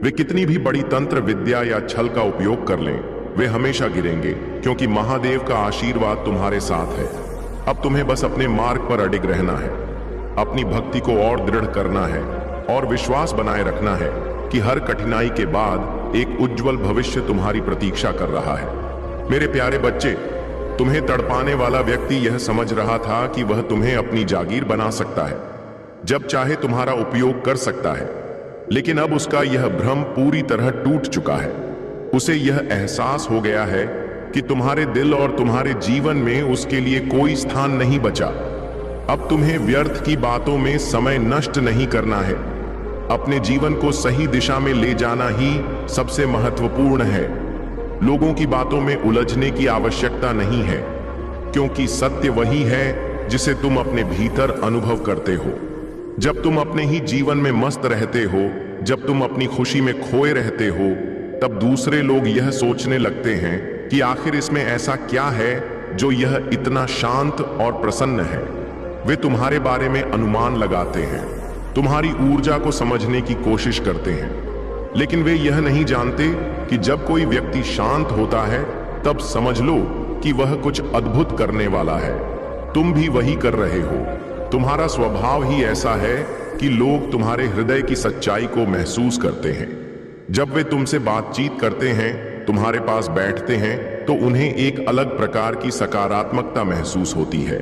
[SPEAKER 1] वे कितनी भी बड़ी तंत्र विद्या या छल का उपयोग कर लें, वे हमेशा गिरेंगे, क्योंकि महादेव का आशीर्वाद तुम्हारे साथ है। अब तुम्हें बस अपने मार्ग पर अडिग रहना है, अपनी भक्ति को और दृढ़ करना है और विश्वास बनाए रखना है कि हर कठिनाई के बाद एक उज्जवल भविष्य तुम्हारी प्रतीक्षा कर रहा है। मेरे प्यारे बच्चे, तुम्हें तड़पाने वाला व्यक्ति यह समझ रहा था कि वह तुम्हें अपनी जागीर बना सकता है, जब चाहे तुम्हारा उपयोग कर सकता है, लेकिन अब उसका यह भ्रम पूरी तरह टूट चुका है। उसे यह एहसास हो गया है कि तुम्हारे दिल और तुम्हारे जीवन में उसके लिए कोई स्थान नहीं बचा। अब तुम्हें व्यर्थ की बातों में समय नष्ट नहीं करना है। अपने जीवन को सही दिशा में ले जाना ही सबसे महत्वपूर्ण है। लोगों की बातों में उलझने की आवश्यकता नहीं है, क्योंकि सत्य वही है जिसे तुम अपने भीतर अनुभव करते हो। जब तुम अपने ही जीवन में मस्त रहते हो, जब तुम अपनी खुशी में खोए रहते हो, तब दूसरे लोग यह सोचने लगते हैं कि आखिर इसमें ऐसा क्या है जो यह इतना शांत और प्रसन्न है। वे तुम्हारे बारे में अनुमान लगाते हैं, तुम्हारी ऊर्जा को समझने की कोशिश करते हैं, लेकिन वे यह नहीं जानते कि जब कोई व्यक्ति शांत होता है तब समझ लो कि वह कुछ अद्भुत करने वाला है। तुम भी वही कर रहे हो। तुम्हारा स्वभाव ही ऐसा है कि लोग तुम्हारे हृदय की सच्चाई को महसूस करते हैं। जब वे तुमसे बातचीत करते हैं, तुम्हारे पास बैठते हैं, तो उन्हें एक अलग प्रकार की सकारात्मकता महसूस होती है।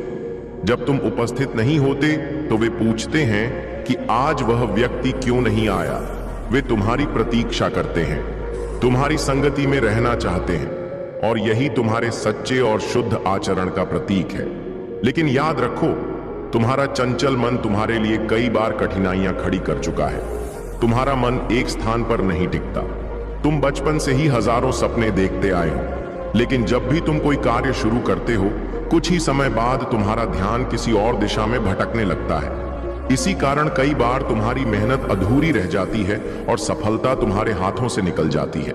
[SPEAKER 1] जब तुम उपस्थित नहीं होते तो वे पूछते हैं कि आज वह व्यक्ति क्यों नहीं आया। वे तुम्हारी प्रतीक्षा करते हैं, तुम्हारी संगति में रहना चाहते हैं, और यही तुम्हारे सच्चे और शुद्ध आचरण का प्रतीक है। लेकिन याद रखो, तुम्हारा चंचल मन तुम्हारे लिए कई बार कठिनाइयां खड़ी कर चुका है। तुम्हारा मन एक स्थान पर नहीं टिकता। तुम बचपन से ही हजारों सपने देखते आए हो, लेकिन जब भी तुम कोई कार्य शुरू करते हो, कुछ ही समय बाद तुम्हारा ध्यान किसी और दिशा में भटकने लगता है। इसी कारण कई बार तुम्हारी मेहनत अधूरी रह जाती है और सफलता तुम्हारे हाथों से निकल जाती है।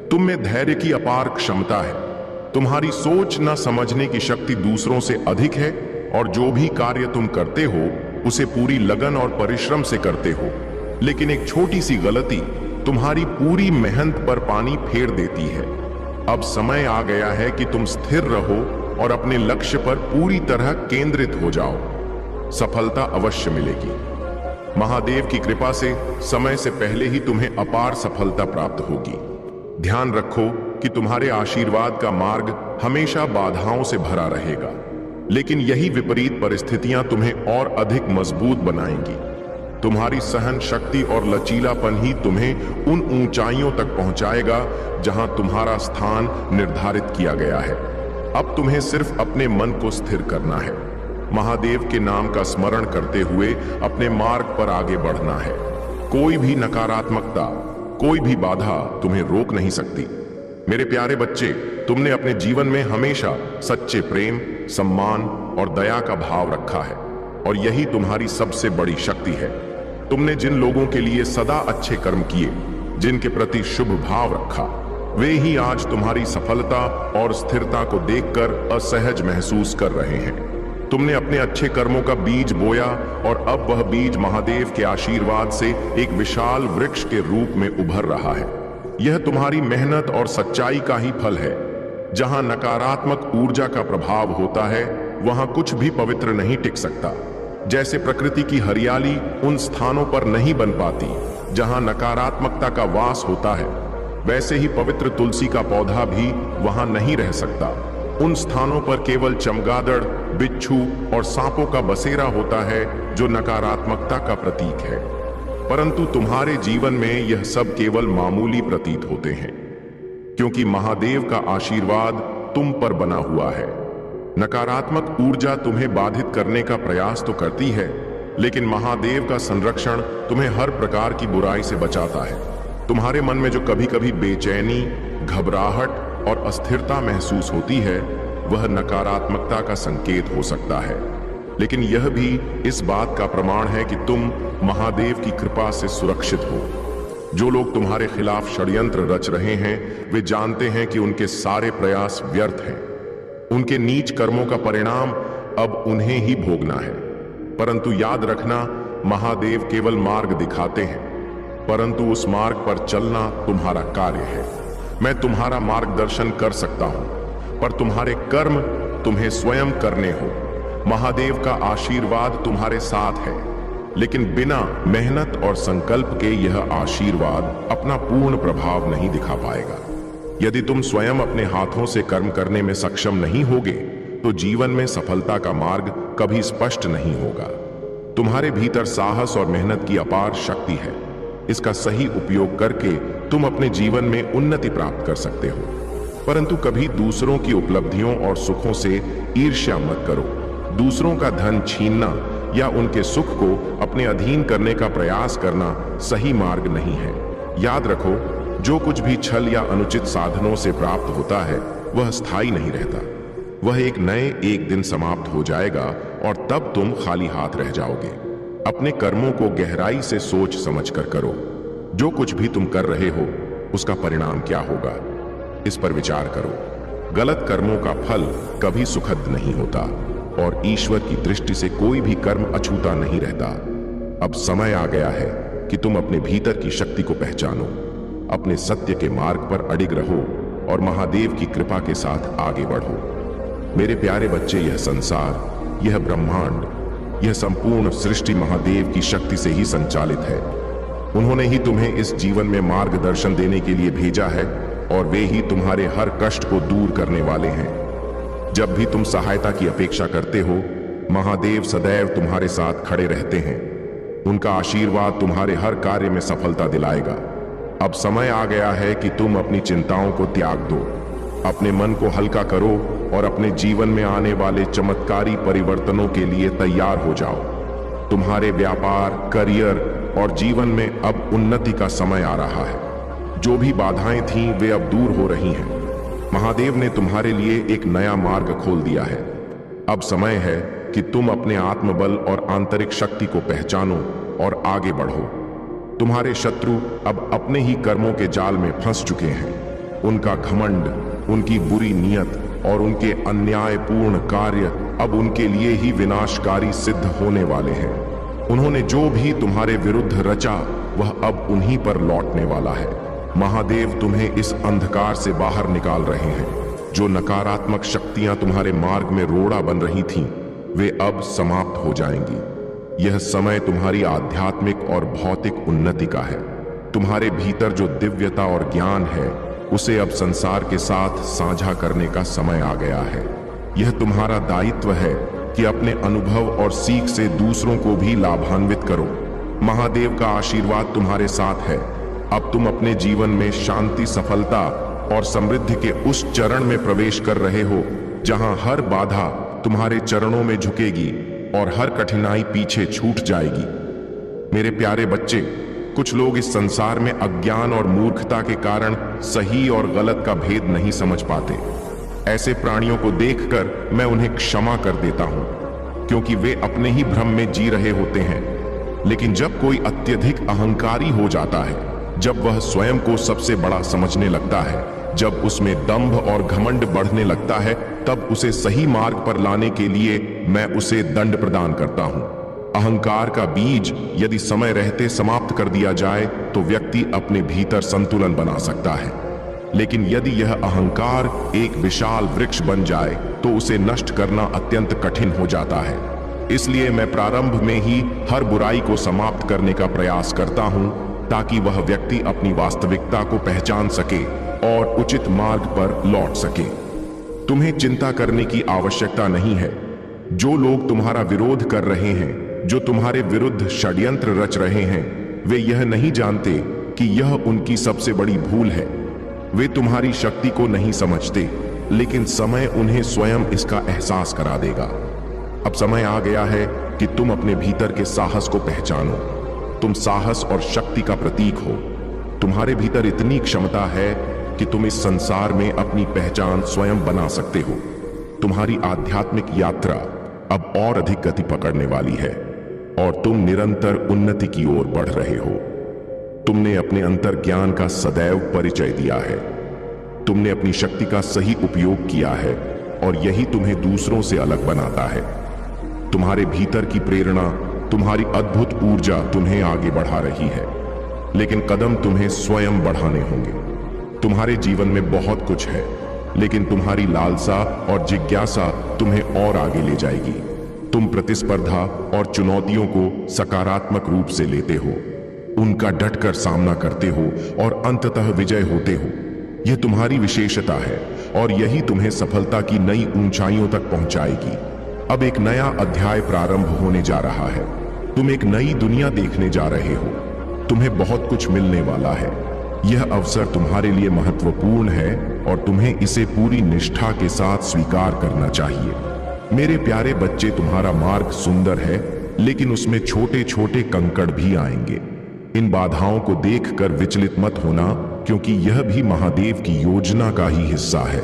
[SPEAKER 1] तुम में धैर्य की अपार क्षमता है। तुम्हारी सोच न समझने की शक्ति दूसरों से अधिक है, और जो भी कार्य तुम करते हो उसे पूरी लगन और परिश्रम से करते हो। लेकिन एक छोटी सी गलती तुम्हारी पूरी मेहनत पर पानी फेर देती है। अब समय आ गया है कि तुम स्थिर रहो और अपने लक्ष्य पर पूरी तरह केंद्रित हो जाओ। सफलता अवश्य मिलेगी। महादेव की कृपा से समय से पहले ही तुम्हें अपार सफलता प्राप्त होगी। ध्यान रखो कि तुम्हारे आशीर्वाद का मार्ग हमेशा बाधाओं से भरा रहेगा, लेकिन यही विपरीत परिस्थितियां तुम्हें और अधिक मजबूत बनाएंगी। तुम्हारी सहन शक्ति और लचीलापन ही तुम्हें उन ऊंचाइयों तक पहुंचाएगा जहां तुम्हारा स्थान निर्धारित किया गया है। अब तुम्हें सिर्फ अपने मन को स्थिर करना है, महादेव के नाम का स्मरण करते हुए अपने मार्ग पर आगे बढ़ना है। कोई भी नकारात्मकता, कोई भी बाधा तुम्हें रोक नहीं सकती। मेरे प्यारे बच्चे, तुमने अपने जीवन में हमेशा सच्चे प्रेम, सम्मान और दया का भाव रखा है, और यही तुम्हारी सबसे बड़ी शक्ति है। तुमने जिन लोगों के लिए सदा अच्छे कर्म किए, जिनके प्रति शुभ भाव रखा, वे ही आज तुम्हारी सफलता और स्थिरता को देखकर असहज महसूस कर रहे हैं। तुमने अपने अच्छे कर्मों का बीज बोया, और अब वह बीज महादेव के आशीर्वाद से एक विशाल वृक्ष के रूप में उभर रहा है। यह तुम्हारी मेहनत और सच्चाई का ही फल है। जहां नकारात्मक ऊर्जा का प्रभाव होता है, वहां कुछ भी पवित्र नहीं टिक सकता। जैसे प्रकृति की हरियाली उन स्थानों पर नहीं बन पाती जहां नकारात्मकता का वास होता है, वैसे ही पवित्र तुलसी का पौधा भी वहां नहीं रह सकता। उन स्थानों पर केवल चमगादड़, बिच्छू और सांपों का बसेरा होता है, जो नकारात्मकता का प्रतीक है। परंतु तुम्हारे जीवन में यह सब केवल मामूली प्रतीत होते हैं, क्योंकि महादेव का आशीर्वाद तुम पर बना हुआ है। नकारात्मक ऊर्जा तुम्हें बाधित करने का प्रयास तो करती है, लेकिन महादेव का संरक्षण तुम्हें हर प्रकार की बुराई से बचाता है। तुम्हारे मन में जो कभी कभी बेचैनी, घबराहट और अस्थिरता महसूस होती है, वह नकारात्मकता का संकेत हो सकता है, लेकिन यह भी इस बात का प्रमाण है कि तुम महादेव की कृपा से सुरक्षित हो। जो लोग तुम्हारे खिलाफ षड्यंत्र रच रहे हैं, वे जानते हैं कि उनके सारे प्रयास व्यर्थ हैं। उनके नीच कर्मों का परिणाम अब उन्हें ही भोगना है। परंतु याद रखना, महादेव केवल मार्ग दिखाते हैं, परंतु उस मार्ग पर चलना तुम्हारा कार्य है। मैं तुम्हारा मार्गदर्शन कर सकता हूं, पर तुम्हारे कर्म तुम्हें स्वयं करने हो। महादेव का आशीर्वाद तुम्हारे साथ है, लेकिन बिना मेहनत और संकल्प के यह आशीर्वाद अपना पूर्ण प्रभाव नहीं दिखा पाएगा। यदि तुम स्वयं अपने हाथों से कर्म करने में सक्षम नहीं होगे, तो जीवन में सफलता का मार्ग कभी स्पष्ट नहीं होगा। तुम्हारे भीतर साहस और मेहनत की अपार शक्ति है। इसका सही उपयोग करके तुम अपने जीवन में उन्नति प्राप्त कर सकते हो। परंतु कभी दूसरों की उपलब्धियों और सुखों से ईर्ष्या मत करो। दूसरों का धन छीनना या उनके सुख को अपने अधीन करने का प्रयास करना सही मार्ग नहीं है। याद रखो, जो कुछ भी छल या अनुचित साधनों से प्राप्त होता है वह स्थायी नहीं रहता। वह एक दिन समाप्त हो जाएगा और तब तुम खाली हाथ रह जाओगे। अपने कर्मों को गहराई से सोच समझकर करो। जो कुछ भी तुम कर रहे हो उसका परिणाम क्या होगा, इस पर विचार करो। गलत कर्मों का फल कभी सुखद नहीं होता और ईश्वर की दृष्टि से कोई भी कर्म अछूता नहीं रहता। अब समय आ गया है कि तुम अपने भीतर की शक्ति को पहचानो, अपने सत्य के मार्ग पर अडिग रहो और महादेव की कृपा के साथ आगे बढ़ो। मेरे प्यारे बच्चे, यह संसार, यह ब्रह्मांड, यह संपूर्ण सृष्टि महादेव की शक्ति से ही संचालित है। उन्होंने ही तुम्हें इस जीवन में मार्गदर्शन देने के लिए भेजा है और वे ही तुम्हारे हर कष्ट को दूर करने वाले हैं। जब भी तुम सहायता की अपेक्षा करते हो, महादेव सदैव तुम्हारे साथ खड़े रहते हैं। उनका आशीर्वाद तुम्हारे हर कार्य में सफलता दिलाएगा। अब समय आ गया है कि तुम अपनी चिंताओं को त्याग दो, अपने मन को हल्का करो और अपने जीवन में आने वाले चमत्कारी परिवर्तनों के लिए तैयार हो जाओ। तुम्हारे व्यापार, करियर और जीवन में अब उन्नति का समय आ रहा है। जो भी बाधाएं थीं वे अब दूर हो रही हैं। महादेव ने तुम्हारे लिए एक नया मार्ग खोल दिया है। अब समय है कि तुम अपने आत्मबल और आंतरिक शक्ति को पहचानो और आगे बढ़ो। तुम्हारे शत्रु अब अपने ही कर्मों के जाल में फंस चुके हैं। उनका घमंड, उनकी बुरी नीयत और उनके अन्यायपूर्ण कार्य अब उनके लिए ही विनाशकारी सिद्ध होने वाले हैं। उन्होंने जो भी तुम्हारे विरुद्ध रचा वह अब उन्हीं पर लौटने वाला है। महादेव तुम्हें इस अंधकार से बाहर निकाल रहे हैं। जो नकारात्मक शक्तियां तुम्हारे मार्ग में रोड़ा बन रही थीं, वे अब समाप्त हो जाएंगी। यह समय तुम्हारी आध्यात्मिक और भौतिक उन्नति का है। तुम्हारे भीतर जो दिव्यता और ज्ञान है उसे अब संसार के साथ साझा करने का समय आ गया है। यह तुम्हारा दायित्व है कि अपने अनुभव और सीख से दूसरों को भी लाभान्वित करो। महादेव का आशीर्वाद तुम्हारे साथ है। अब तुम अपने जीवन में शांति, सफलता और समृद्धि के उस चरण में प्रवेश कर रहे हो जहां हर बाधा तुम्हारे चरणों में झुकेगी और हर कठिनाई पीछे छूट जाएगी। मेरे प्यारे बच्चे, कुछ लोग इस संसार में अज्ञान और मूर्खता के कारण सही और गलत का भेद नहीं समझ पाते। ऐसे प्राणियों को देखकर मैं उन्हें क्षमा कर देता हूं, क्योंकि वे अपने ही भ्रम में जी रहे होते हैं। लेकिन जब कोई अत्यधिक अहंकारी हो जाता है, जब वह स्वयं को सबसे बड़ा समझने लगता है, जब उसमें दंभ और घमंड बढ़ने लगता है, तब उसे सही मार्ग पर लाने के लिए मैं उसे दंड प्रदान करता हूं। अहंकार का बीज यदि समय रहते समाप्त कर दिया जाए तो व्यक्ति अपने भीतर संतुलन बना सकता है। लेकिन यदि यह अहंकार एक विशाल वृक्ष बन जाए तो उसे नष्ट करना अत्यंत कठिन हो जाता है। इसलिए मैं प्रारंभ में ही हर बुराई को समाप्त करने का प्रयास करता हूं, ताकि वह व्यक्ति अपनी वास्तविकता को पहचान सके और उचित मार्ग पर लौट सके। तुम्हें चिंता करने की आवश्यकता नहीं है। जो लोग तुम्हारा विरोध कर रहे हैं, जो तुम्हारे विरुद्ध षड्यंत्र रच रहे हैं, वे यह नहीं जानते कि यह उनकी सबसे बड़ी भूल है। वे तुम्हारी शक्ति को नहीं समझते, लेकिन समय उन्हें स्वयं इसका एहसास करा देगा। अब समय आ गया है कि तुम अपने भीतर के साहस को पहचानो। तुम साहस और शक्ति का प्रतीक हो। तुम्हारे भीतर इतनी क्षमता है कि तुम इस संसार में अपनी पहचान स्वयं बना सकते हो। तुम्हारी आध्यात्मिक यात्रा अब और अधिक गति पकड़ने वाली है और तुम निरंतर उन्नति की ओर बढ़ रहे हो। तुमने अपने अंतर ज्ञान का सदैव परिचय दिया है। तुमने अपनी शक्ति का सही उपयोग किया है और यही तुम्हें दूसरों से अलग बनाता है। तुम्हारे भीतर की प्रेरणा, तुम्हारी अद्भुत ऊर्जा तुम्हें आगे बढ़ा रही है, लेकिन कदम तुम्हें स्वयं बढ़ाने होंगे। तुम्हारे जीवन में बहुत कुछ है, लेकिन तुम्हारी लालसा और जिज्ञासा तुम्हें और आगे ले जाएगी। तुम प्रतिस्पर्धा और चुनौतियों को सकारात्मक रूप से लेते हो, उनका डटकर सामना करते हो और अंततः विजय होते हो। यह तुम्हारी विशेषता है और यही तुम्हें सफलता की नई ऊंचाइयों तक पहुंचाएगी। अब एक नया अध्याय प्रारंभ होने जा रहा है। तुम एक नई दुनिया देखने जा रहे हो। तुम्हें बहुत कुछ मिलने वाला है। यह अवसर तुम्हारे लिए महत्वपूर्ण है और तुम्हें इसे पूरी निष्ठा के साथ स्वीकार करना चाहिए। मेरे प्यारे बच्चे, तुम्हारा मार्ग सुंदर है, लेकिन उसमें छोटे छोटे कंकड़ भी आएंगे। इन बाधाओं को देखकर विचलित मत होना, क्योंकि यह भी महादेव की योजना का ही हिस्सा है।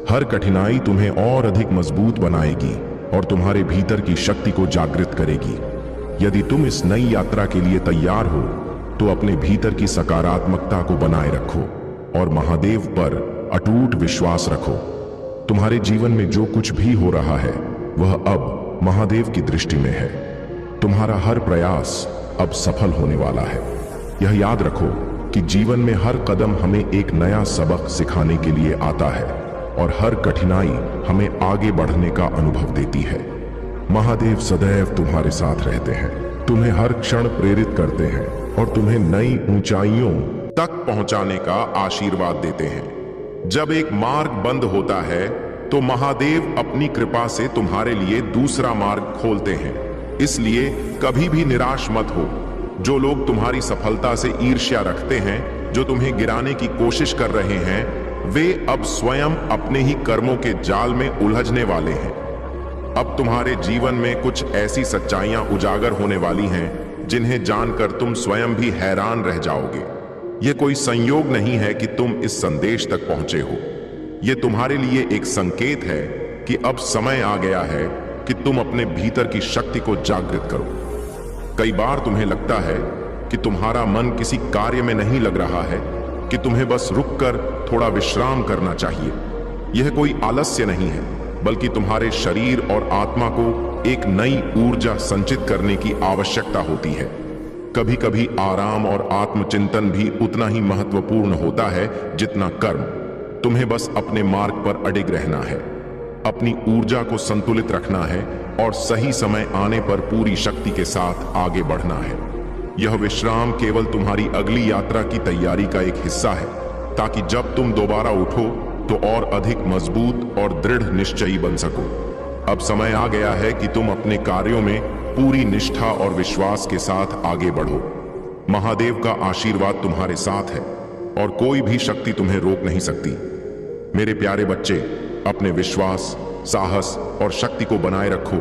[SPEAKER 1] हर कठिनाई तुम्हें और अधिक मजबूत बनाएगी और तुम्हारे भीतर की शक्ति को जागृत करेगी। यदि तुम इस नई यात्रा के लिए तैयार हो तो अपने भीतर की सकारात्मकता को बनाए रखो और महादेव पर अटूट विश्वास रखो। तुम्हारे जीवन में जो कुछ भी हो रहा है वह अब महादेव की दृष्टि में है। तुम्हारा हर प्रयास अब सफल होने वाला है। यह याद रखो कि जीवन में हर कदम हमें एक नया सबक सिखाने के लिए आता है और हर कठिनाई हमें आगे बढ़ने का अनुभव देती है। महादेव सदैव तुम्हारे साथ रहते हैं, तुम्हें हर क्षण प्रेरित करते हैं और तुम्हें नई ऊंचाइयों तक पहुंचाने का आशीर्वाद देते हैं। जब एक मार्ग बंद होता है तो महादेव अपनी कृपा से तुम्हारे लिए दूसरा मार्ग खोलते हैं। इसलिए कभी भी निराश मत हो। जो लोग तुम्हारी सफलता से ईर्ष्या रखते हैं, जो तुम्हें गिराने की कोशिश कर रहे हैं, वे अब स्वयं अपने ही कर्मों के जाल में उलझने वाले हैं। अब तुम्हारे जीवन में कुछ ऐसी सच्चाइयां उजागर होने वाली हैं जिन्हें जानकर तुम स्वयं भी हैरान रह जाओगे। यह कोई संयोग नहीं है कि तुम इस संदेश तक पहुंचे हो। यह तुम्हारे लिए एक संकेत है कि अब समय आ गया है कि तुम अपने भीतर की शक्ति को जागृत करो। कई बार तुम्हें लगता है कि तुम्हारा मन किसी कार्य में नहीं लग रहा है, कि तुम्हें बस रुककर थोड़ा विश्राम करना चाहिए। यह कोई आलस्य नहीं है, बल्कि तुम्हारे शरीर और आत्मा को एक नई ऊर्जा संचित करने की आवश्यकता होती है। कभी कभी आराम और आत्मचिंतन भी उतना ही महत्वपूर्ण होता है जितना कर्म। तुम्हें बस अपने मार्ग पर अडिग रहना है, अपनी ऊर्जा को संतुलित रखना है और सही समय आने पर पूरी शक्ति के साथ आगे बढ़ना है। यह विश्राम केवल तुम्हारी अगली यात्रा की तैयारी का एक हिस्सा है, ताकि जब तुम दोबारा उठो तो और अधिक मजबूत और दृढ़ निश्चयी बन सको। अब समय आ गया है कि तुम अपने कार्यों में पूरी निष्ठा और विश्वास के साथ आगे बढ़ो। महादेव का आशीर्वाद तुम्हारे साथ है और कोई भी शक्ति तुम्हें रोक नहीं सकती। मेरे प्यारे बच्चे, अपने विश्वास, साहस और शक्ति को बनाए रखो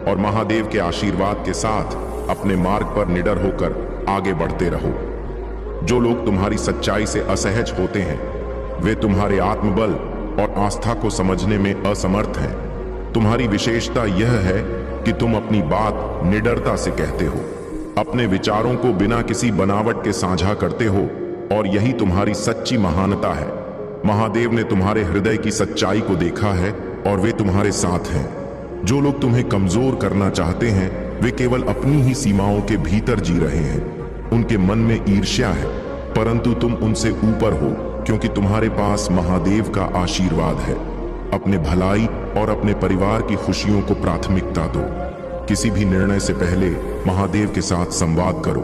[SPEAKER 1] और महादेव के आशीर्वाद के साथ अपने मार्ग पर निडर होकर आगे बढ़ते रहो। जो लोग तुम्हारी सच्चाई से असहज होते हैं, वे तुम्हारे आत्मबल और आस्था को समझने में असमर्थ हैं। तुम्हारी विशेषता यह है कि तुम अपनी बात निडरता से कहते हो, अपने विचारों को बिना किसी बनावट के साझा करते हो, और यही तुम्हारी सच्ची महानता है। महादेव ने तुम्हारे हृदय की सच्चाई को देखा है और वे तुम्हारे साथ हैं। जो लोग तुम्हें कमजोर करना चाहते हैं, वे केवल अपनी ही सीमाओं के भीतर जी रहे हैं। उनके मन में ईर्ष्या है, परंतु तुम उनसे ऊपर हो, क्योंकि तुम्हारे पास महादेव का आशीर्वाद है। अपने भलाई और अपने परिवार की खुशियों को प्राथमिकता दो। किसी भी निर्णय से पहले महादेव के साथ संवाद करो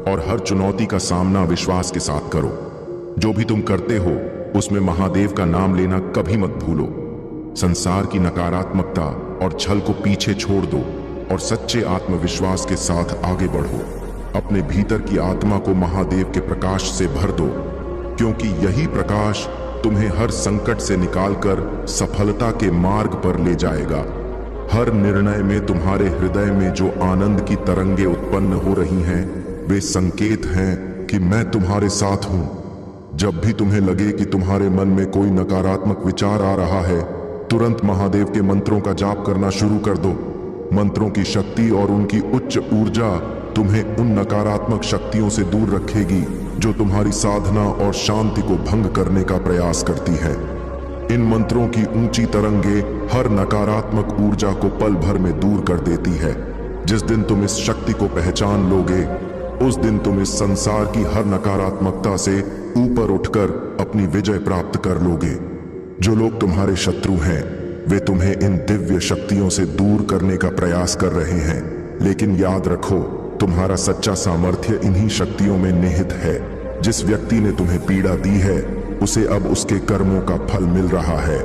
[SPEAKER 1] और हर चुनौती का सामना विश्वास के साथ करो। जो भी तुम करते हो उसमें महादेव का नाम लेना कभी मत भूलो। संसार की नकारात्मकता और छल को पीछे छोड़ दो और सच्चे आत्मविश्वास के साथ आगे बढ़ो। अपने भीतर की आत्मा को महादेव के प्रकाश से भर दो, क्योंकि यही प्रकाश तुम्हें हर संकट से निकालकर सफलता के मार्ग पर ले जाएगा। हर निर्णय में तुम्हारे हृदय में जो आनंद की तरंगे उत्पन्न हो रही हैं, वे संकेत हैं कि मैं तुम्हारे साथ हूं। जब भी तुम्हें लगे कि तुम्हारे मन में कोई नकारात्मक विचार आ रहा है, तुरंत महादेव के मंत्रों का जाप करना शुरू कर दो। मंत्रों की शक्ति और उनकी उच्च ऊर्जा तुम्हें उन नकारात्मक शक्तियों से दूर रखेगी जो तुम्हारी साधना और शांति को भंग करने का प्रयास करती है। इन मंत्रों की ऊंची तरंगे हर नकारात्मक ऊर्जा को पल भर में दूर कर देती है। जिस दिन तुम इस शक्ति को पहचान लोगे, उस दिन तुम इस संसार की हर नकारात्मकता से ऊपर उठकर अपनी विजय प्राप्त कर लोगे। जो लोग तुम्हारे शत्रु हैं, वे तुम्हें इन दिव्य शक्तियों से दूर करने का प्रयास कर रहे हैं, लेकिन याद रखो, तुम्हारा सच्चा सामर्थ्य इन्हीं शक्तियों में निहित है। जिस व्यक्ति ने तुम्हें पीड़ा दी है, उसे अब उसके कर्मों का फल मिल रहा है।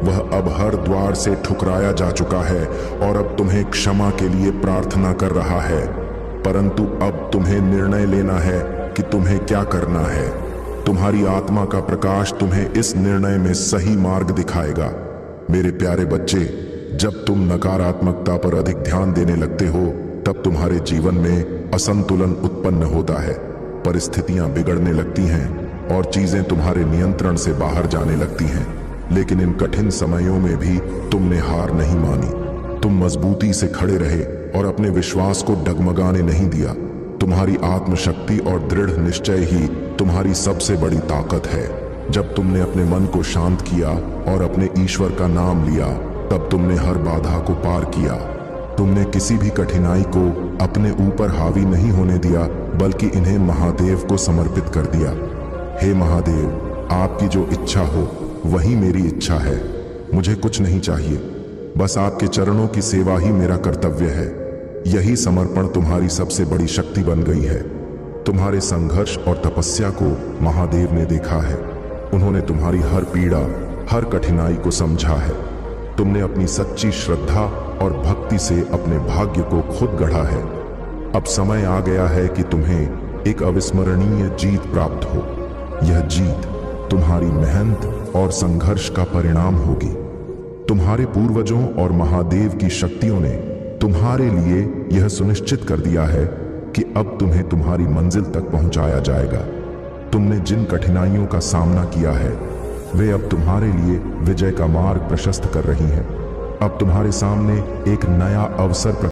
[SPEAKER 1] वह अब हर द्वार से ठुकराया जा चुका है और अब तुम्हें क्षमा के लिए प्रार्थना कर रहा है। परंतु अब तुम्हें निर्णय लेना है कि तुम्हें क्या करना है। तुम्हारी आत्मा का प्रकाश तुम्हें इस निर्णय में सही मार्ग दिखाएगा। मेरे प्यारे बच्चे, जब तुम नकारात्मकता पर अधिक ध्यान देने लगते हो तब तुम्हारे जीवन में असंतुलन उत्पन्न होता है। परिस्थितियां बिगड़ने लगती हैं और चीजें तुम्हारे नियंत्रण से बाहर जाने लगती हैं। लेकिन इन कठिन समयों में भी तुमने हार नहीं मानी। तुम मजबूती से खड़े रहे और अपने विश्वास को डगमगाने नहीं दिया। तुम्हारी आत्मशक्ति और दृढ़ निश्चय ही तुम्हारी सबसे बड़ी ताकत है। जब तुमने अपने मन को शांत किया और अपने ईश्वर का नाम लिया, तब तुमने हर बाधा को पार किया। तुमने किसी भी कठिनाई को अपने ऊपर हावी नहीं होने दिया, बल्कि इन्हें महादेव को समर्पित कर दिया। हे महादेव, आपकी जो इच्छा हो वही मेरी इच्छा है। मुझे कुछ नहीं चाहिए, बस आपके चरणों की सेवा ही मेरा कर्तव्य है। यही समर्पण तुम्हारी सबसे बड़ी शक्ति बन गई है। तुम्हारे संघर्ष और तपस्या को महादेव ने देखा है। उन्होंने तुम्हारी हर पीड़ा, हर कठिनाई को समझा है। तुमने अपनी सच्ची श्रद्धा और भक्ति से अपने भाग्य को खुद गढ़ा है। अब समय आ गया है कि तुम्हें एक अविस्मरणीय जीत प्राप्त हो। यह जीत तुम्हारी मेहनत और संघर्ष का परिणाम होगी। तुम्हारे पूर्वजों और महादेव की शक्तियों ने तुम्हारे लिए यह सुनिश्चित कर दिया है कि अब तुम्हें तुम्हारी मंजिल तक पहुंचाया जाएगा। तुमने जिन कठिनाइयों का सामना किया है वे अब तुम्हारे लिए विजय का मार्ग प्रशस्त कर रही हैं। अब तुम्हारे सामने एक नया अवसर